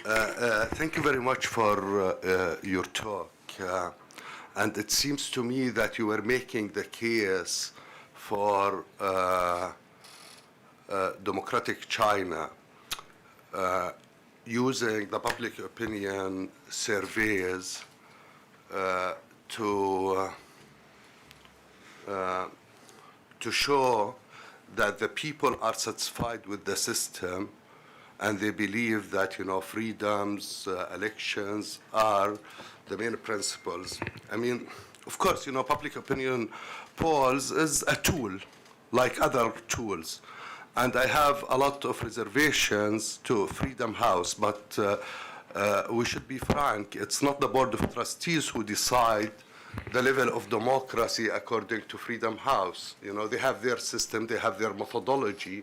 [SPEAKER 7] Thank you very much for your talk. And it seems to me that you were making the case for democratic China using the public opinion surveys to show that the people are satisfied with the system and they believe that, you know, freedoms, elections are the main principles. I mean, of course, you know, public opinion polls is a tool like other tools. And I have a lot of reservations to Freedom House, but we should be frank, it's not the Board of Trustees who decide the level of democracy according to Freedom House. You know, they have their system, they have their methodology.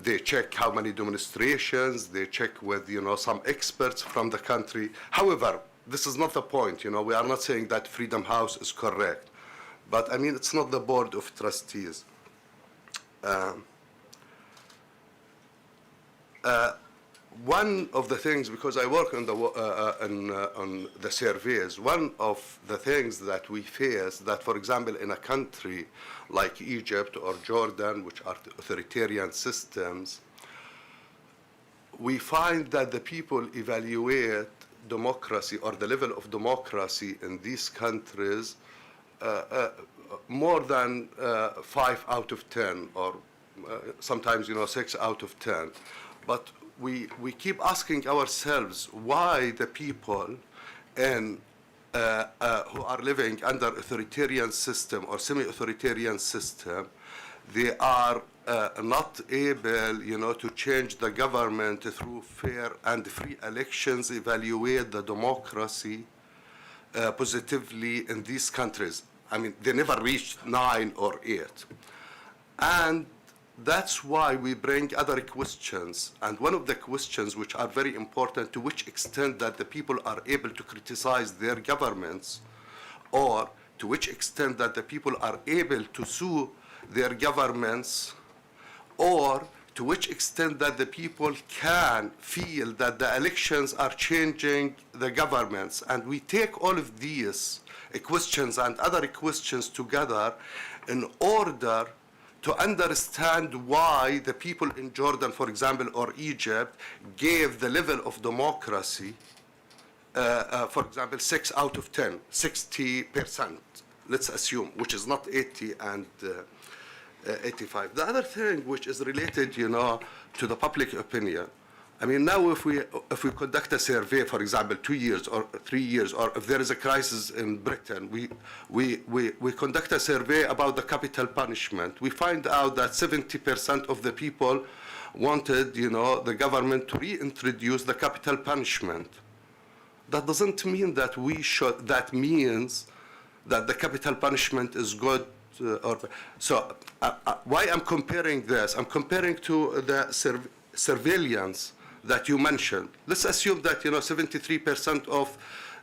[SPEAKER 7] They check how many demonstrations, they check with, you know, some experts from the country. However, this is not the point, you know, we are not saying that Freedom House is correct. But I mean, it's not the Board of Trustees. One of the things, because I work on the surveys, one of the things that we face that, for example, in a country like Egypt or Jordan, which are authoritarian systems, we find that the people evaluate democracy or the level of democracy in these countries more than 5 out of 10, or sometimes, you know, 6 out of 10. But we keep asking ourselves why the people who are living under authoritarian system or semi-authoritarian system, they are not able, you know, to change the government through fair and free elections, evaluate the democracy positively in these countries. I mean, they never reached 9 or 8. And that's why we bring other questions. And one of the questions which are very important, to which extent that the people are able to criticize their governments, or to which extent that the people are able to sue their governments, or to which extent that the people can feel that the elections are changing the governments. And we take all of these questions and other questions together in order to understand why the people in Jordan, for example, or Egypt, gave the level of democracy, for example, 6 out of 10, 60%, let's assume, which is not 80 and 85. The other thing which is related, you know, to the public opinion, I mean, now if we conduct a survey, for example, 2 years or 3 years, or if there is a crisis in Britain, we conduct a survey about the capital punishment. We find out that 70% of the people wanted, you know, the government to reintroduce the capital punishment. That doesn't mean that we should. That means that the capital punishment is good. Why I'm comparing this? I'm comparing to the surveillance that you mentioned. Let's assume that, you know, 73% of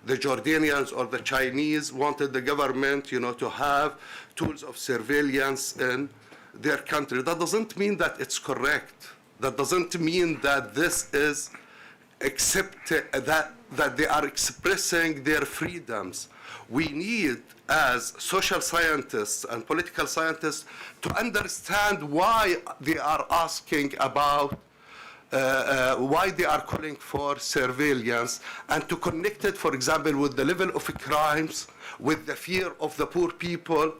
[SPEAKER 7] the Jordanians or the Chinese wanted the government, you know, to have tools of surveillance in their country. That doesn't mean that it's correct. That doesn't mean that this is that they are expressing their freedoms. We need, as social scientists and political scientists, to understand why they are asking about why they are calling for surveillance, and to connect it, for example, with the level of crimes, with the fear of the poor people,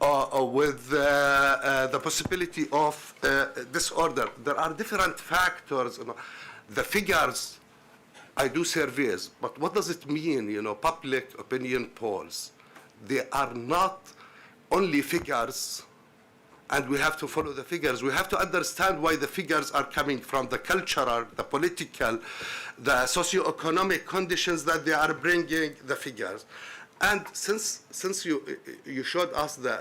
[SPEAKER 7] with the possibility of disorder. There are different factors. You know. The figures, I do surveys, but what does it mean, you know, public opinion polls? They are not only figures, and we have to follow the figures. We have to understand why the figures are coming from, the cultural, the political, the socio-economic conditions that they are bringing the figures. And since you showed us the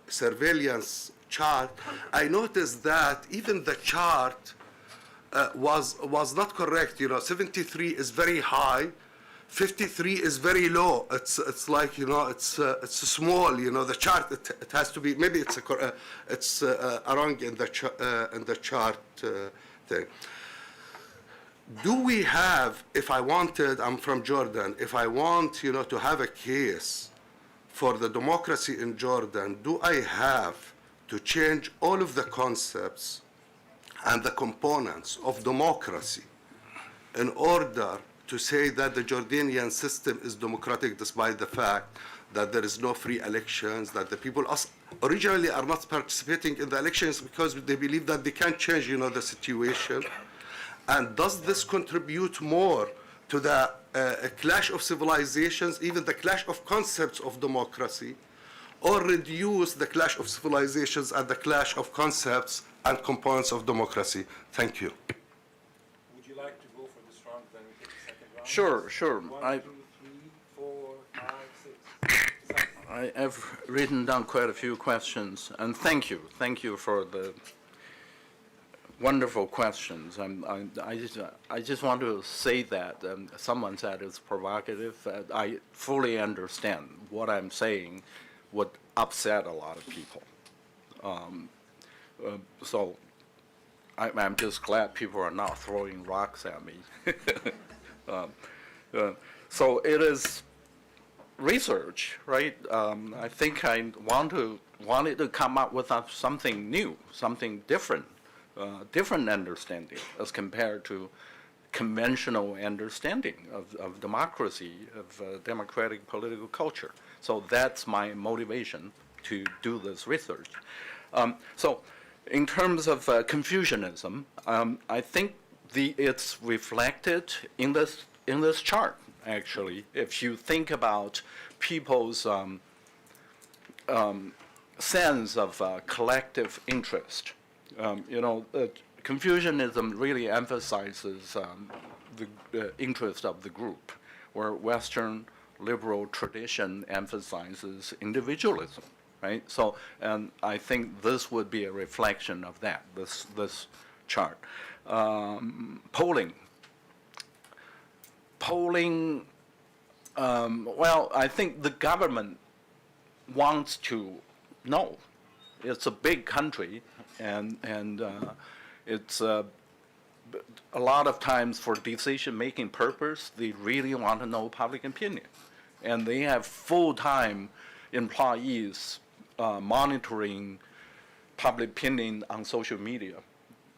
[SPEAKER 7] surveillance chart, I noticed that even the chart was not correct. You know, 73 is very high, 53 is very low. It's like, you know, it's small. You know, the chart it has to be, maybe it's wrong in the chart thing. Do we have, if I wanted, I'm from Jordan, if I want, to have a case for the democracy in Jordan, do I have to change all of the concepts and the components of democracy in order to say that the Jordanian system is democratic, despite the fact that there is no free elections, that the people originally are not participating in the elections because they believe that they can't change, the situation? And does this contribute more to the clash of civilizations, even the clash of concepts of democracy, or reduce the clash of civilizations and the clash of concepts and components of democracy? Thank you.
[SPEAKER 1] Would you like to go for this round, then we take the second round?
[SPEAKER 2] Sure.
[SPEAKER 1] 1, 2, 3, 4, 5, 6.
[SPEAKER 2] I have written down quite a few questions, and thank you for the wonderful questions. I just want to say that someone said it's provocative. I fully understand what I'm saying would upset a lot of people. So I'm just glad people are not throwing rocks at me. So it is research, right? I think I wanted to come up with something new, something different. Different understanding as compared to conventional understanding of democracy, of democratic political culture. So that's my motivation to do this research. So in terms of Confucianism, I think it's reflected in this chart, actually. If you think about people's sense of collective interest, Confucianism really emphasizes the interest of the group, where Western liberal tradition emphasizes individualism, right? So, and I think this would be a reflection of that, this chart. Polling, well, I think the government wants to know. It's a big country, and it's a lot of times for decision-making purpose, they really want to know public opinion. And they have full-time employees monitoring public opinion on social media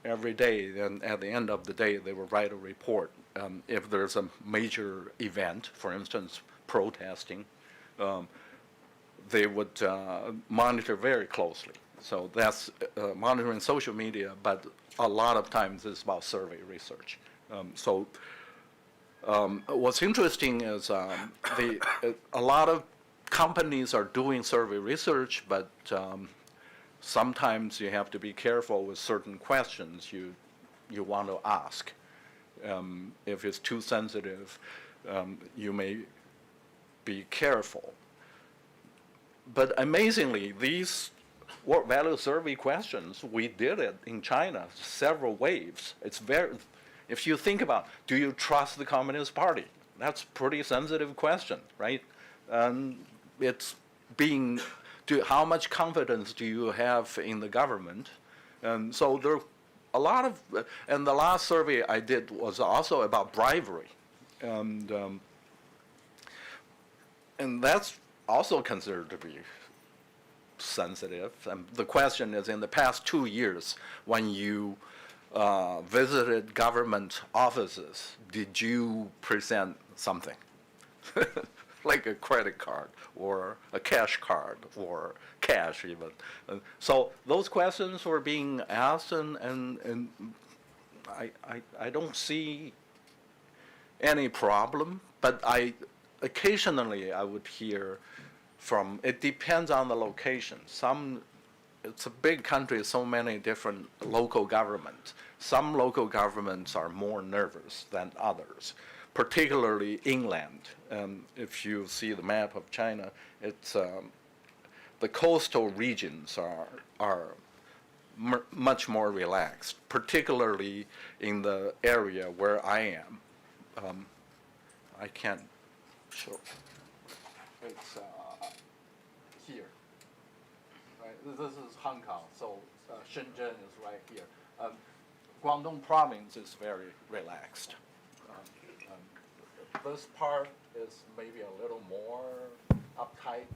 [SPEAKER 2] every day. And at the end of the day, they will write a report. If there's a major event, for instance, protesting, they would monitor very closely. So that's monitoring social media, but a lot of times it's about survey research. What's interesting is a lot of companies are doing survey research, but sometimes you have to be careful with certain questions you want to ask. If it's too sensitive, you may be careful. But amazingly, these work value survey questions, we did it in China, several waves. It's if you think about, do you trust the Communist Party? That's a pretty sensitive question, right? And it's how much confidence do you have in the government? And so there are a lot of, and the last survey I did was also about bribery. And that's also considered to be sensitive. And the question is, in the past 2 years, when you visited government offices, did you present something? Like a credit card or a cash card or cash even. So those questions were being asked, and I don't see any problem, but occasionally I would hear from, it depends on the location. It's a big country, so many different local governments. Some local governments are more nervous than others, particularly inland. If you see the map of China, it's the coastal regions are much more relaxed, particularly in the area where I am. I can't show. It's here. Right? This is Hong Kong, so Shenzhen is right here. Guangdong province is very relaxed. This part is maybe a little more uptight,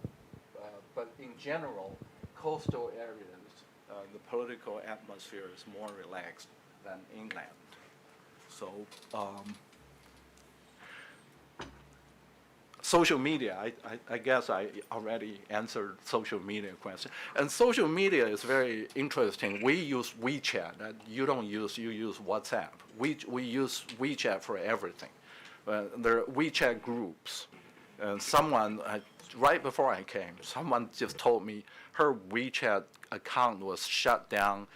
[SPEAKER 2] but in general, coastal areas, the political atmosphere is more relaxed than inland. So social media, I guess I already answered social media question. And social media is very interesting. We use WeChat. You don't use, you use WhatsApp. We use WeChat for everything. There are WeChat groups. Someone, right before I came, someone just told me her WeChat account was shut down.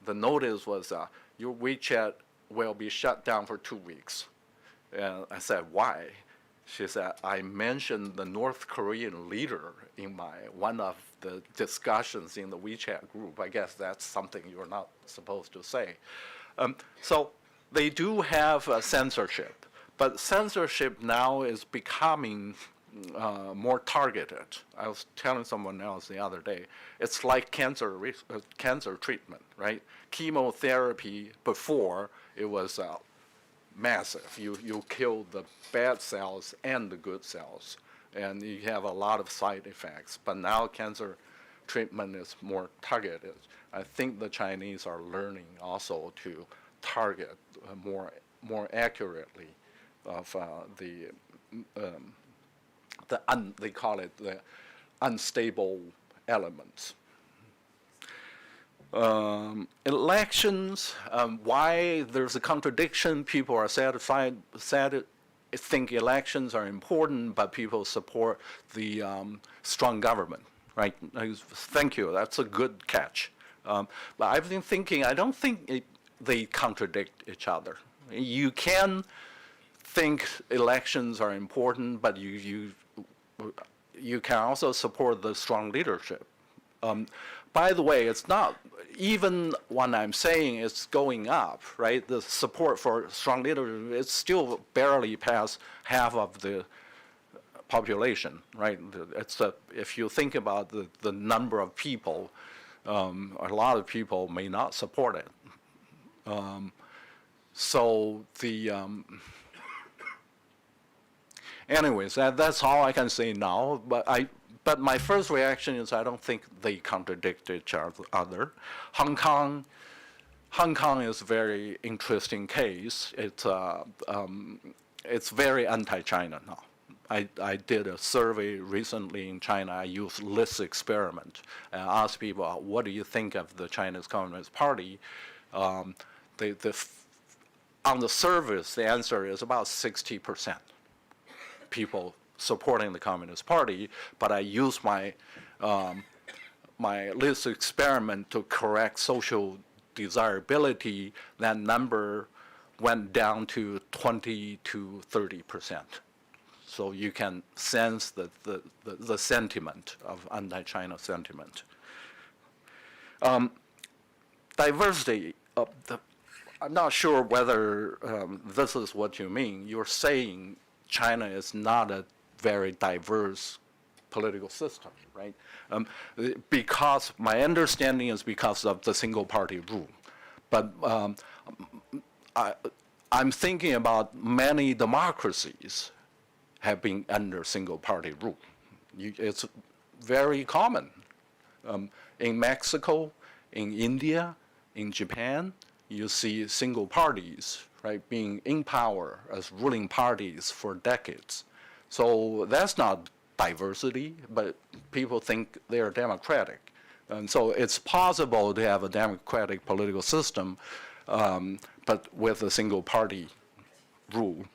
[SPEAKER 2] The notice was, your WeChat will be shut down for 2 weeks. And I said, why? She said, I mentioned the North Korean leader in one of the discussions in the WeChat group. I guess that's something you're not supposed to say. So they do have censorship, but censorship now is becoming more targeted. I was telling someone else the other day, it's like cancer treatment, right? Chemotherapy before, it was massive. You kill the bad cells and the good cells, and you have a lot of side effects. But now cancer treatment is more targeted. I think the Chinese are learning also to target more accurately of they call it the unstable elements. Elections, why there's a contradiction. People are think elections are important, but people support the strong government, right? Thank you, that's a good catch. But I've been thinking, I don't think they contradict each other. You can think elections are important, but you can also support the strong leadership. By the way, it's not, even when I'm saying it's going up, right, the support for strong leadership, it's still barely past half of the population, right? It's if you think about the number of people, a lot of people may not support it. So the, anyways, that's all I can say now, but my first reaction is I don't think they contradict each other. Hong Kong is a very interesting case. It's very anti-China now. I did a survey recently in China. I used list experiment and asked people, what do you think of the Chinese Communist Party? On the surface, the answer is about 60% people supporting the Communist Party, but I used my list experiment to correct social desirability. That number went down to 20 to 30%. So you can sense the sentiment of anti-China sentiment. Diversity, I'm not sure whether this is what you mean. You're saying China is not a very diverse political system, right? Because my understanding is because of the single party rule. But I'm thinking about many democracies have been under single party rule. It's very common. In Mexico, in India, in Japan, you see single parties, right, being in power as ruling parties for decades. So that's not diversity, but people think they are democratic. And so it's possible to have a democratic political system, but with a single party rule.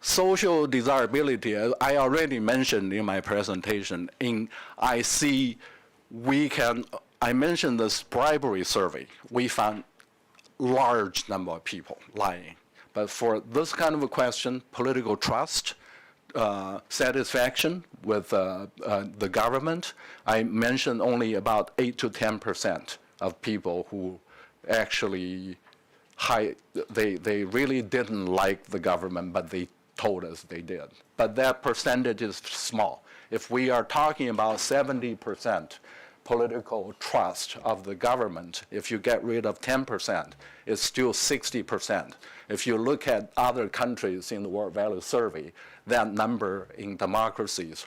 [SPEAKER 2] Social desirability, I already mentioned in my presentation. I mentioned this bribery survey. We found large number of people lying. But for this kind of a question, political trust, satisfaction with the government, I mentioned only about 8 to 10% of people who actually, they really didn't like the government, but they told us they did. But that percentage is small. If we are talking about 70% political trust of the government. If you get rid of 10%, it's still 60%. If you look at other countries in the World Value Survey, that number in democracies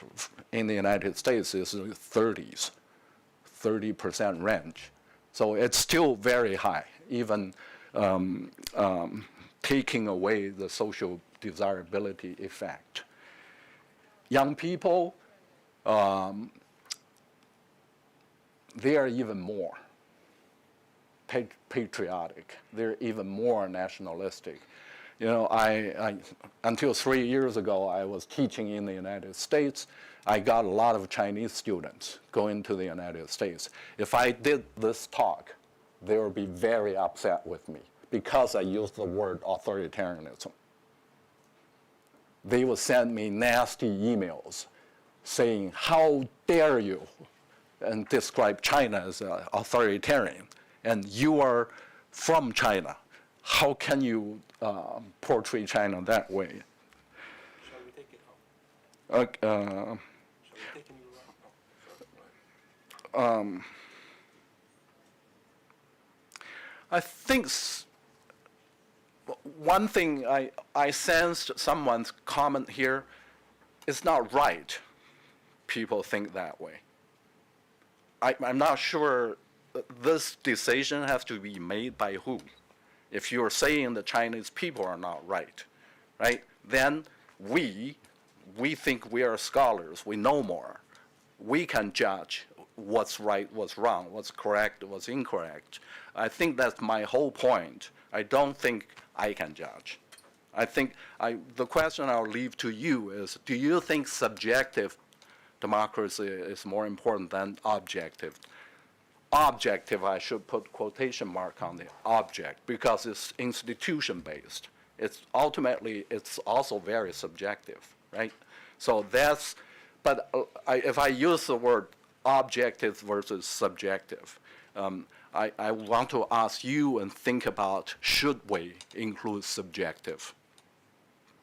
[SPEAKER 2] in the United States is 30% range. So it's still very high, even taking away the social desirability effect. Young people, they are even more patriotic. They're even more nationalistic. You know, I until 3 years ago, I was teaching in the United States. I got a lot of Chinese students going to the United States. If I did this talk, they would be very upset with me because I used the word authoritarianism. They would send me nasty emails saying, "How dare you?" and describe China as authoritarian. And you are from China. How can you portray China that way?
[SPEAKER 1] Shall we take it home? Shall we take a new round?
[SPEAKER 2] I think one thing I sensed someone's comment here, it's not right. People think that way. I'm not sure this decision has to be made by who. If you're saying the Chinese people are not right, then we think we are scholars, we know more. We can judge what's right, what's wrong, what's correct, what's incorrect. I think that's my whole point. I don't think I can judge. I think the question I'll leave to you is, do you think subjective democracy is more important than objective? Objective, I should put quotation mark on the object because it's institution-based. It's ultimately, it's also very subjective, right? So that's, but if I use the word objective versus subjective, I want to ask you and think about, should we include subjective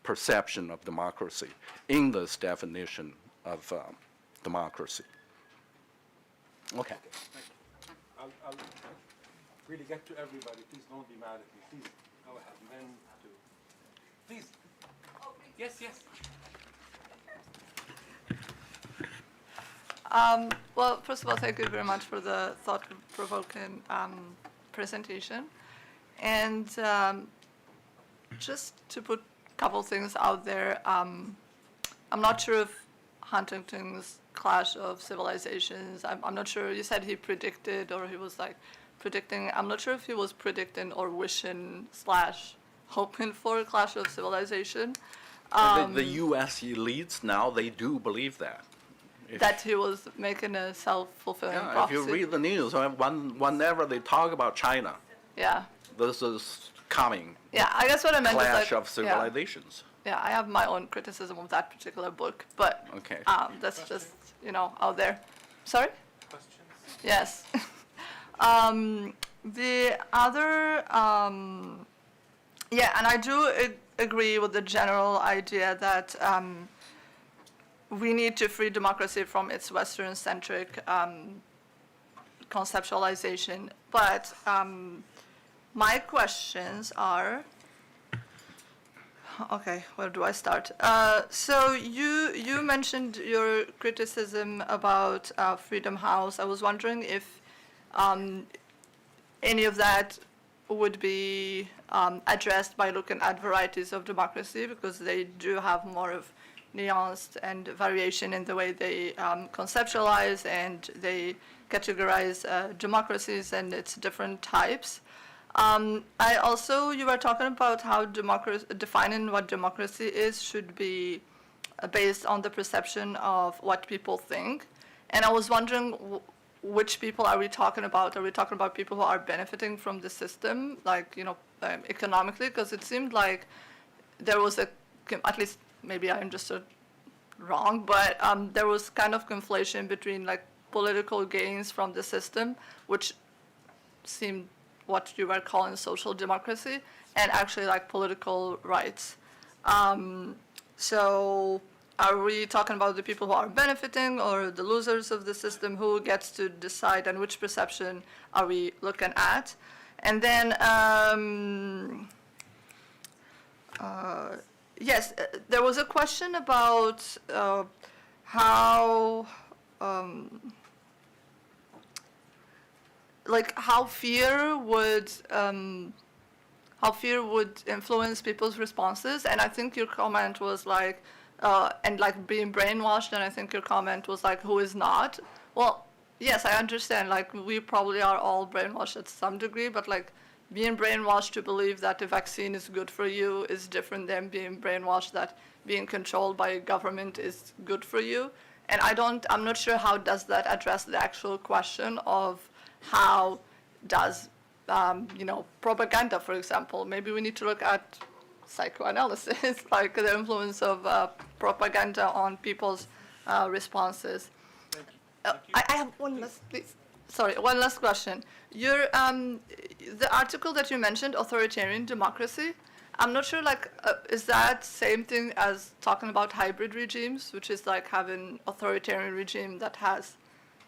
[SPEAKER 2] perception of democracy in this definition of democracy? Okay.
[SPEAKER 1] I'll really get to everybody. Please don't be mad at me. Please go ahead. Men too. Please. Yes, yes.
[SPEAKER 8] Well, first of all, thank you very much for the thought-provoking presentation. And just to put a couple things out there, I'm not sure if Huntington's Clash of Civilizations, I'm not sure, you said he predicted or he was like predicting, I'm not sure if he was predicting or wishing / hoping for a Clash of Civilization.
[SPEAKER 2] The U.S. elites now, they do believe that.
[SPEAKER 8] That he was making a self-fulfilling prophecy.
[SPEAKER 2] If you read the news, whenever they talk about China, this is coming.
[SPEAKER 8] Yeah, I guess what I meant is
[SPEAKER 2] Clash of Civilizations.
[SPEAKER 8] Yeah, I have my own criticism of that particular book, but that's just, out there. Sorry?
[SPEAKER 1] Questions?
[SPEAKER 8] Yes. The other, and I do agree with the general idea that we need to free democracy from its Western-centric conceptualization. But my questions are, okay, where do I start? So you mentioned your criticism about Freedom House. I was wondering if any of that would be addressed by looking at varieties of democracy, because they do have more of nuanced and variation in the way they conceptualize and they categorize democracies and its different types. I also, you were talking about how defining what democracy is should be based on the perception of what people think. And I was wondering, which people are we talking about? Are we talking about people who are benefiting from the system, like, economically? Because it seemed like there was at least maybe I understood wrong, but there was kind of conflation between like political gains from the system, which seemed what you were calling social democracy, and actually like political rights. So are we talking about the people who are benefiting or the losers of the system? Who gets to decide, and which perception are we looking at? And then, yes, there was a question about how fear would influence people's responses. And I think your comment was like, and like being brainwashed, and I think your comment was like, who is not? Well, yes, I understand, like we probably are all brainwashed at some degree, but like being brainwashed to believe that the vaccine is good for you is different than being brainwashed that being controlled by a government is good for you. And I'm not sure how does that address the actual question of how does, propaganda, for example. Maybe we need to look at psychoanalysis, like the influence of propaganda on people's responses.
[SPEAKER 4] Thank you.
[SPEAKER 8] I have one last, please. Sorry, one last question. Your, the article that you mentioned, authoritarian democracy, I'm not sure, like, is that same thing as talking about hybrid regimes, which is like having authoritarian regime that has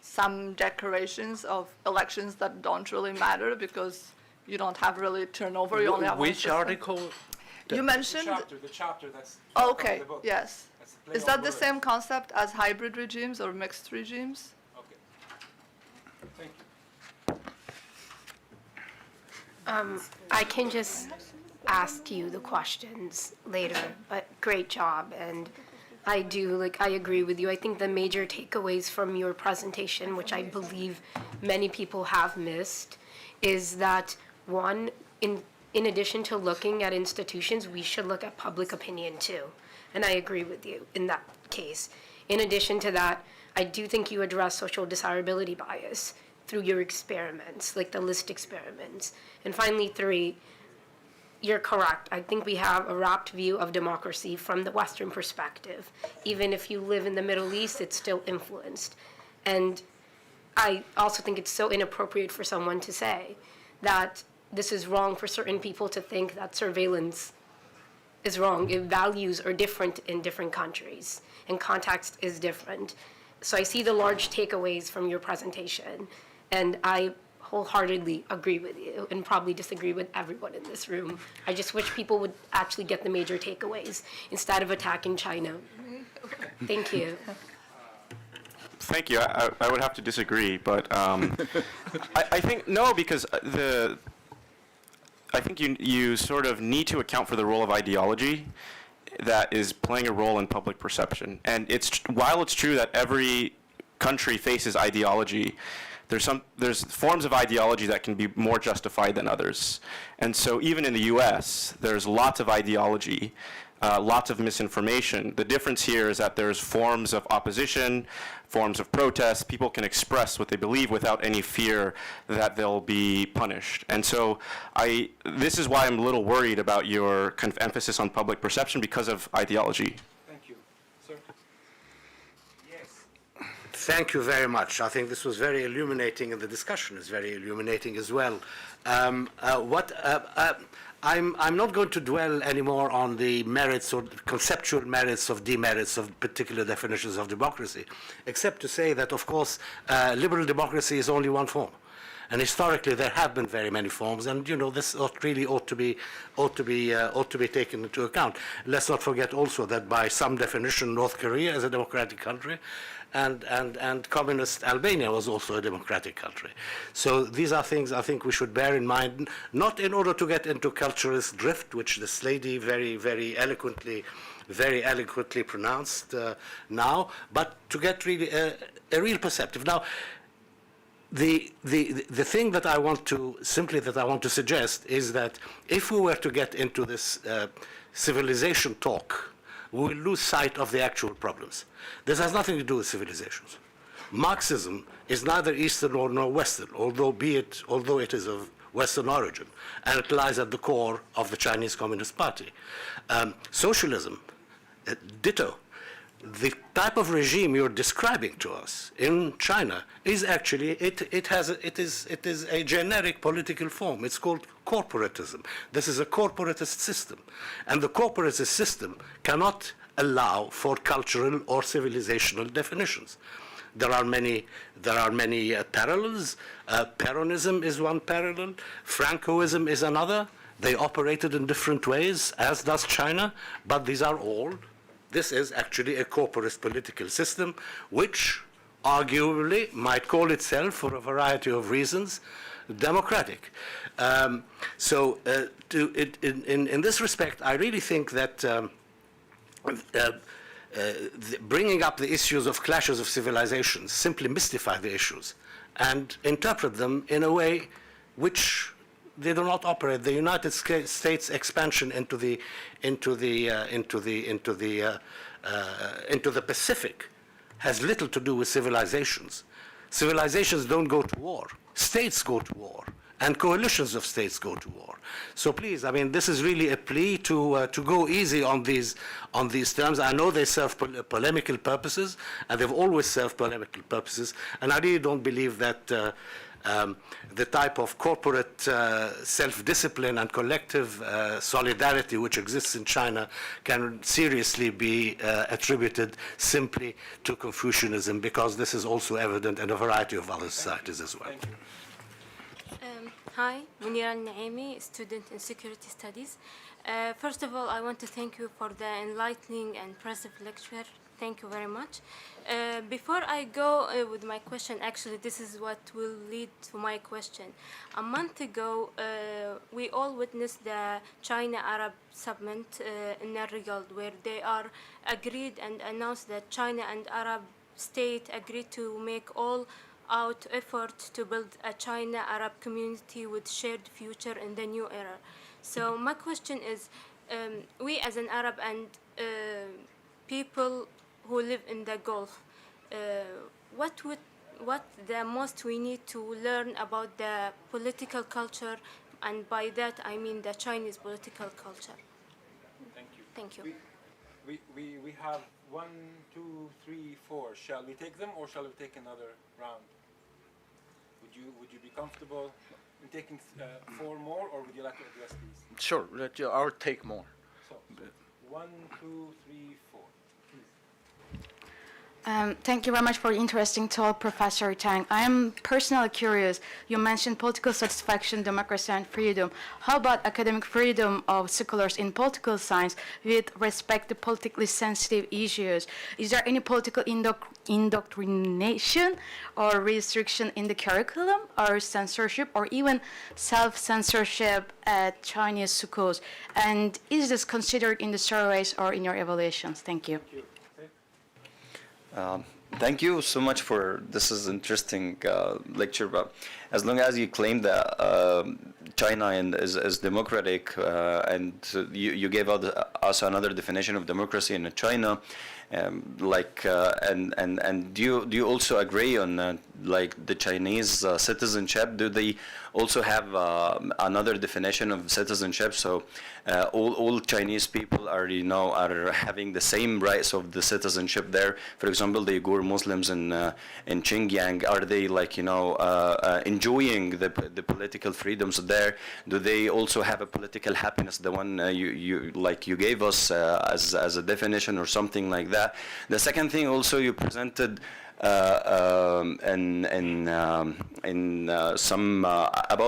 [SPEAKER 8] some declarations of elections that don't really matter because you don't have really turnover, you only have
[SPEAKER 2] which
[SPEAKER 8] one
[SPEAKER 2] article?
[SPEAKER 8] You mentioned...
[SPEAKER 1] The chapter that's
[SPEAKER 8] Okay,
[SPEAKER 1] the book.
[SPEAKER 8] yes.
[SPEAKER 1] That's a play
[SPEAKER 8] Is
[SPEAKER 1] on
[SPEAKER 8] that the
[SPEAKER 1] words.
[SPEAKER 8] same concept as hybrid regimes or mixed regimes?
[SPEAKER 1] Okay. Thank you.
[SPEAKER 9] I can just ask you the questions later, but great job. And I agree with you. I think the major takeaways from your presentation, which I believe many people have missed, is that one, in addition to looking at institutions, we should look at public opinion too. And I agree with you in that case. In addition to that, I do think you address social desirability bias through your experiments, like the list experiments. And finally, 3, you're correct. I think we have a wrapped view of democracy from the Western perspective. Even if you live in the Middle East, it's still influenced. And I also think it's so inappropriate for someone to say that this is wrong for certain people to think that surveillance is wrong. If values are different in different countries and context is different. So I see the large takeaways from your presentation, and I wholeheartedly agree with you and probably disagree with everyone in this room. I just wish people would actually get the major takeaways instead of attacking China. Thank you.
[SPEAKER 10] Thank you. I would have to disagree, but I think no, because I think you sort of need to account for the role of ideology that is playing a role in public perception. And while it's true that every country faces ideology, there's forms of ideology that can be more justified than others. And so even in the US, there's lots of ideology, lots of misinformation. The difference here is that there's forms of opposition, forms of protest. People can express what they believe without any fear that they'll be punished. And so this is why I'm a little worried about your kind of emphasis on public perception because of ideology.
[SPEAKER 1] Thank you. Sir? Yes.
[SPEAKER 11] Thank you very much. I think this was very illuminating, and the discussion is very illuminating as well. I'm not going to dwell anymore on the merits or conceptual merits of demerits of particular definitions of democracy, except to say that, of course, liberal democracy is only one form. And historically, there have been very many forms, and this really ought to be taken into account. Let's not forget also that by some definition, North Korea is a democratic country, and communist Albania was also a democratic country. So these are things I think we should bear in mind, not in order to get into culturalist drift, which this lady very eloquently pronounced now, but to get really a real perspective. Now, the thing that I want to suggest is that if we were to get into this civilization talk, we will lose sight of the actual problems. This has nothing to do with civilizations. Marxism is neither Eastern nor Western, although it is of Western origin, and it lies at the core of the Chinese Communist Party. Socialism, ditto. The type of regime you're describing to us in China is actually it is a generic political form. It's called corporatism. This is a corporatist system, and the corporatist system cannot allow for cultural or civilizational definitions. There are many parallels. Peronism is one parallel. Francoism is another. They operated in different ways, as does China, but this is actually a corporate political system, which arguably might call itself, for a variety of reasons, democratic. In this respect, I really think that bringing up the issues of clashes of civilizations simply mystify the issues and interpret them in a way which they do not operate. The United States expansion into the Pacific has little to do with civilizations. Civilizations don't go to war. States go to war, and coalitions of states go to war. So please, I mean, this is really a plea to go easy on these terms. I know they serve polemical purposes, and they've always served polemical purposes, and I really don't believe that the type of corporate self-discipline and collective solidarity which exists in China can seriously be attributed simply to Confucianism, because this is also evident in a variety of other societies as well.
[SPEAKER 12] Hi, Munira Naimi, student in Security Studies. First of all, I want to thank you for the enlightening and impressive lecture. Thank you very much. Before I go with my question, actually, this is what will lead to my question. A month ago, we all witnessed the China-Arab summit in Riyadh, where they are agreed and announced that China and Arab state agreed to make all-out effort to build a China-Arab community with shared future in the new era. So my question is, we as an Arab and people who live in the Gulf, what the most we need to learn about the political culture, and by that I mean the Chinese political culture?
[SPEAKER 1] Thank you.
[SPEAKER 12] Thank you.
[SPEAKER 1] We have 1, 2, 3, 4. Shall we take them, or shall we take another round? Would you be comfortable in taking 4 more, or would you like to address these?
[SPEAKER 2] Sure, I'll take more.
[SPEAKER 1] So, 1, 2, 3, 4.
[SPEAKER 13] Thank you very much for the interesting talk, Professor Tang. I am personally curious. You mentioned political satisfaction, democracy, and freedom. How about academic freedom of scholars in political science with respect to politically sensitive issues? Is there any political indoctrination or restriction in the curriculum, or censorship, or even self-censorship at Chinese schools? And is this considered in the surveys or in your evaluations? Thank you.
[SPEAKER 14] Thank you so much for this is interesting lecture. But as long as you claim that China is democratic, and you gave us another definition of democracy in China, and do you also agree on like the Chinese citizenship? Do they also have another definition of citizenship? So all Chinese people are are having the same rights of the citizenship there. For example, the Uyghur Muslims in Xinjiang, are they enjoying the political freedoms there? Do they also have a political happiness, the one you gave us as a definition or something like that? The second thing also you presented about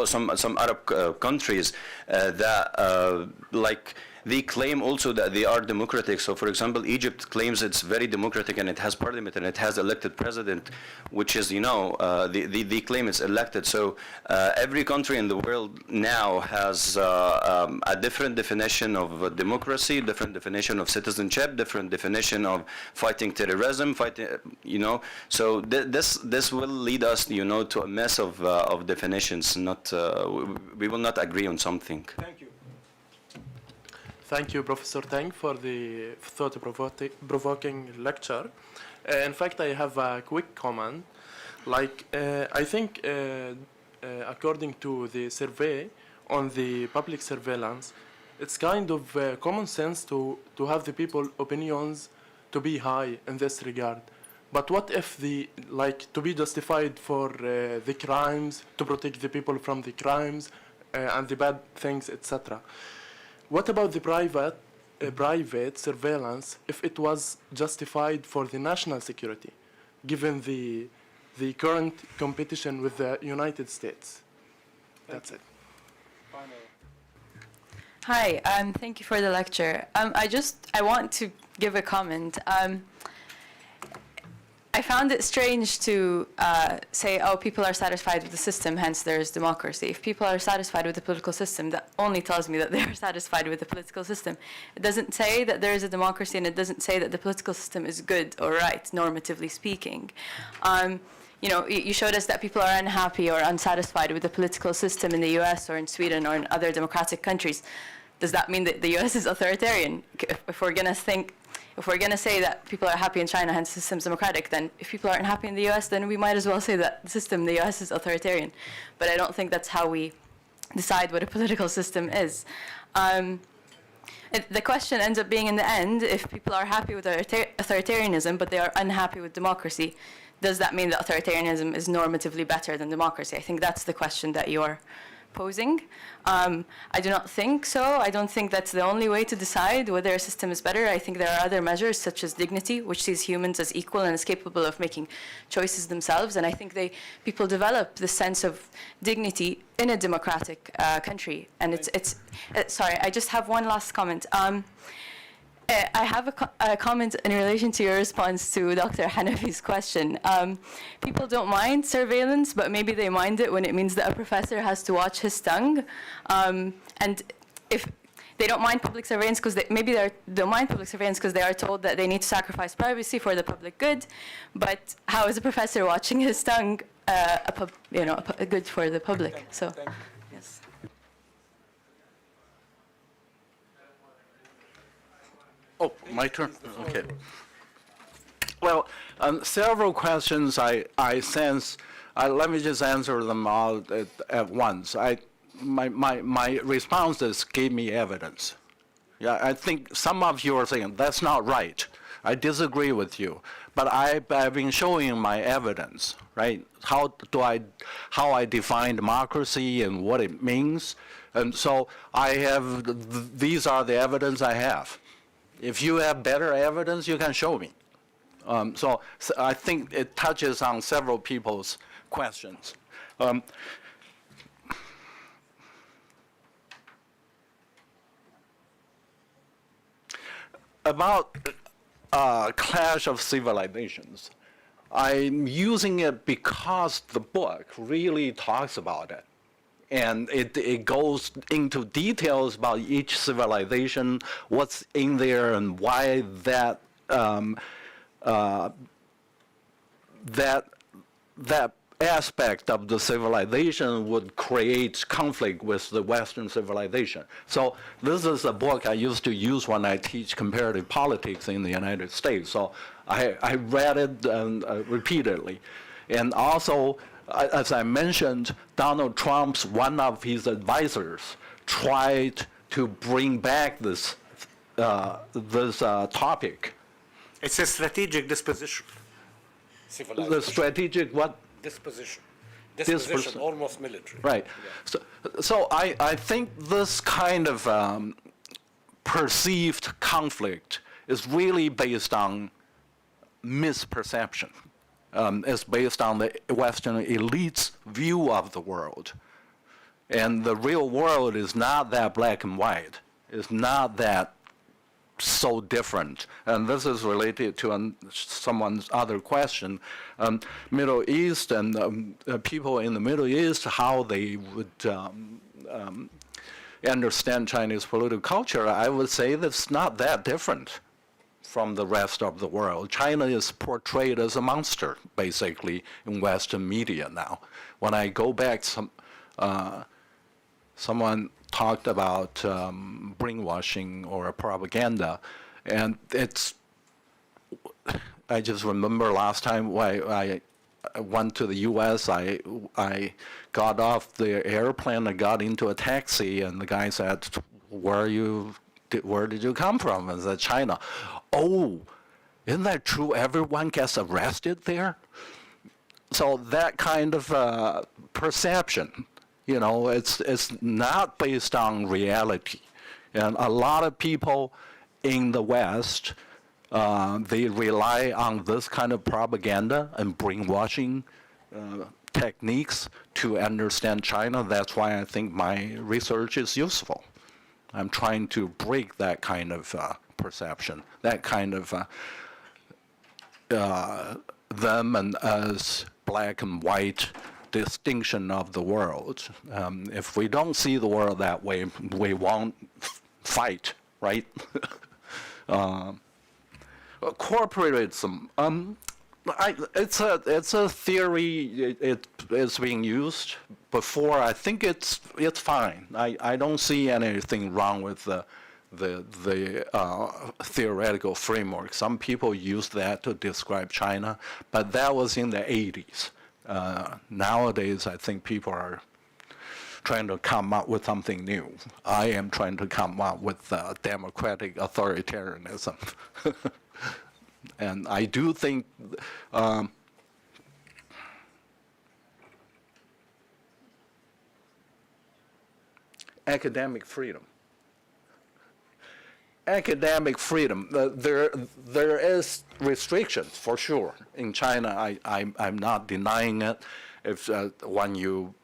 [SPEAKER 14] some Arab countries that they claim also that they are democratic. So, for example, Egypt claims it's very democratic and it has parliament and it has elected president, which is, they claim it's elected. So every country in the world now has a different definition of democracy, different definition of citizenship, different definition of fighting terrorism, So this will lead us, to a mess of definitions. We will not agree on something.
[SPEAKER 1] Thank you.
[SPEAKER 15] Thank you, Professor Tang, for the thought-provoking lecture. In fact, I have a quick comment. I think, according to the survey on the public surveillance, it's kind of common sense to have the people opinions to be high in this regard. But what if to be justified for the crimes, to protect the people from the crimes and the bad things, etc.? What about the private private surveillance if it was justified for the national security, given the current competition with the United States. That's it.
[SPEAKER 16] Hi, thank you for the lecture. I want to give a comment. I found it strange to say, oh, people are satisfied with the system, hence there's democracy. If people are satisfied with the political system, that only tells me that they're satisfied with the political system. It doesn't say that there is a democracy, and it doesn't say that the political system is good or right, normatively speaking. You know, you showed us that people are unhappy or unsatisfied with the political system in the US or in Sweden or in other democratic countries. Does that mean that the US is authoritarian? If we're going to say that people are happy in China, hence the system's democratic, then if people aren't happy in the US, then we might as well say that the system in the US is authoritarian. But I don't think that's how we decide what a political system is. The question ends up being, in the end, if people are happy with authoritarianism, but they are unhappy with democracy, does that mean that authoritarianism is normatively better than democracy? I think that's the question that you're posing. I do not think so. I don't think that's the only way to decide whether a system is better. I think there are other measures, such as dignity, which sees humans as equal and is capable of making choices themselves. And I think people develop the sense of dignity in a democratic country. And sorry, I just have one last comment. I have a comment in relation to your response to Dr. Hanafi's question. People don't mind surveillance, but maybe they mind it when it means that a professor has to watch his tongue. And if they don't mind public surveillance because they don't mind public surveillance because they are told that they need to sacrifice privacy for the public good. But how is a professor watching his tongue good for the public? So.
[SPEAKER 2] Oh, my turn? Okay. Well, several questions I sense. Let me just answer them all at once. My responses gave me evidence. Yeah, I think some of you are saying, that's not right. I disagree with you. But I've been showing my evidence, right? How I define democracy and what it means. And so these are the evidence I have. If you have better evidence, you can show me. So I think it touches on several people's questions. About Clash of Civilizations, I'm using it because the book really talks about it. And it goes into details about each civilization, what's in there, and why that aspect of the civilization would create conflict with the Western civilization. So this is a book I used to use when I teach comparative politics in the United States. So I read it repeatedly. And also, as I mentioned, Donald Trump's, one of his advisors, tried to bring back this topic.
[SPEAKER 11] It's a strategic disposition.
[SPEAKER 2] The strategic what?
[SPEAKER 11] Disposition. Disposition, almost military.
[SPEAKER 2] Right. Yeah. So I think this kind of perceived conflict is really based on misperception. Is based on the Western elite's view of the world. And the real world is not that black and white. It's not that so different. And this is related to someone's other question. Middle East and people in the Middle East, how they would understand Chinese political culture, I would say that's not that different from the rest of the world. China is portrayed as a monster, basically, in Western media now. When I go back, someone talked about brainwashing or propaganda, and I just remember last time I went to the U.S., I got off the airplane and got into a taxi, and the guy said, where did you come from? I said, China. Oh, isn't that true? Everyone gets arrested there? So that kind of perception, it's not based on reality. And a lot of people in the West, they rely on this kind of propaganda and brainwashing techniques to understand China. That's why I think my research is useful. I'm trying to break that kind of perception, that kind of them and us, black and white distinction of the world. If we don't see the world that way, we won't fight, right? Corporatism. It's a theory. It's being used before. I think it's fine. I don't see anything wrong with the theoretical framework. Some people use that to describe China, but that was in the 80s. Nowadays, I think people are trying to come up with something new. I am trying to come up with democratic authoritarianism. And I do think academic freedom. Academic freedom. There is restrictions for sure in China. I'm not denying it. If when you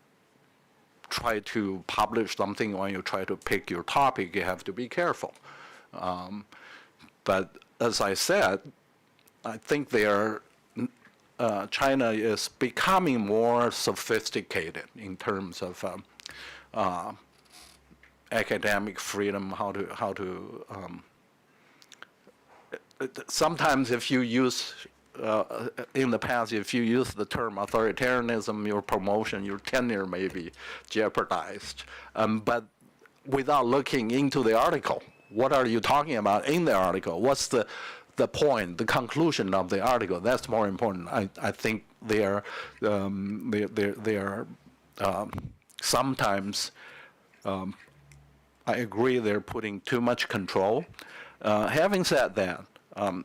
[SPEAKER 2] try to publish something, when you try to pick your topic, you have to be careful. But as I said, I think China is becoming more sophisticated in terms of academic freedom. Sometimes if you use in the past, if you use the term authoritarianism, your promotion, your tenure may be jeopardized. But without looking into the article, what are you talking about in the article? What's the point, the conclusion of the article? That's more important. I think they are sometimes. I agree they're putting too much control. Having said that, I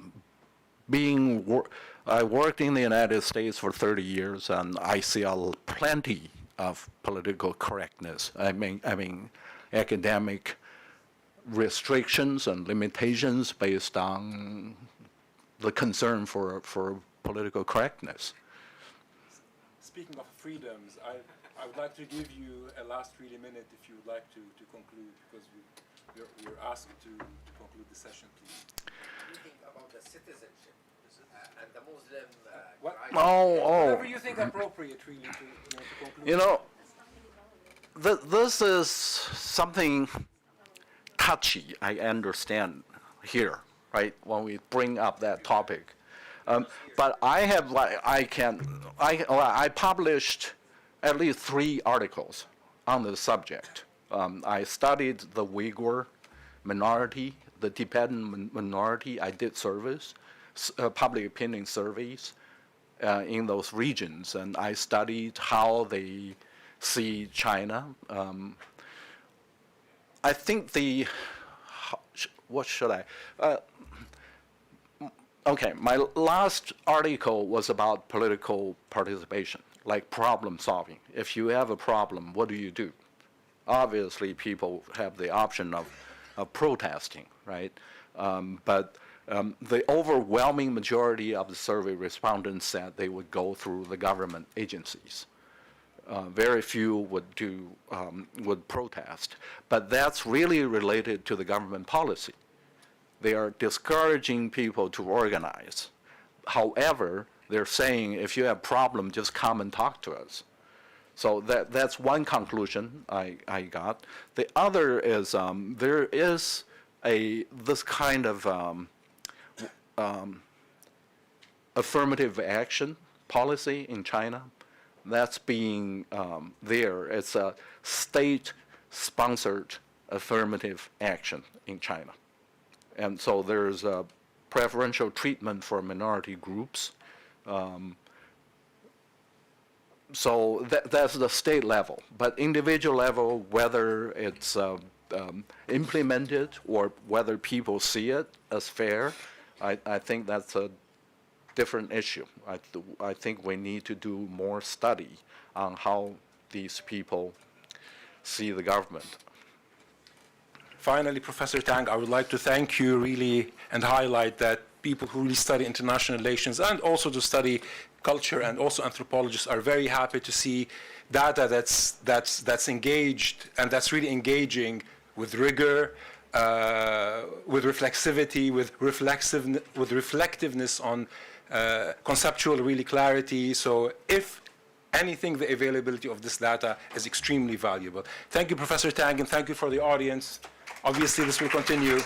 [SPEAKER 2] worked in the United States for 30 years, and I see plenty of political correctness. I mean, academic restrictions and limitations based on the concern for political correctness.
[SPEAKER 1] Speaking of freedoms, I would like to give you a last really minute if you would like to conclude, because we're asked to conclude the session, please.
[SPEAKER 3] What do you think about the citizenship and the Muslim
[SPEAKER 1] whatever you think appropriate, really, to conclude.
[SPEAKER 2] You know, this is something touchy, I understand here, right, when we bring up that topic. But I published at least 3 articles on the subject. I studied the Uyghur minority, the Tibetan minority. I did surveys, public opinion surveys in those regions, and I studied how they see China. I think what should I? Okay, my last article was about political participation, like problem solving. If you have a problem, what do you do? Obviously, people have the option of protesting, right? But the overwhelming majority of the survey respondents said they would go through the government agencies. Very few would protest, but that's really related to the government policy. They are discouraging people to organize. However, they're saying if you have a problem, just come and talk to us. So that's one conclusion I got. The other is there is this kind of affirmative action policy in China that's being there. It's a state-sponsored affirmative action in China. And so there's a preferential treatment for minority groups. So that's the state level. But individual level, whether it's implemented or whether people see it as fair, I think that's a different issue. I think we need to do more study on how these people see the government.
[SPEAKER 1] finally, Professor Tang, I would like to thank you really and highlight that people who really study international relations and also to study culture and also anthropologists are very happy to see data that's engaged and that's really engaging with rigor, with reflexivity, with reflectiveness on conceptual really clarity. So if anything, the availability of this data is extremely valuable. Thank you, Professor Tang, and thank you for the audience. Obviously, this will continue.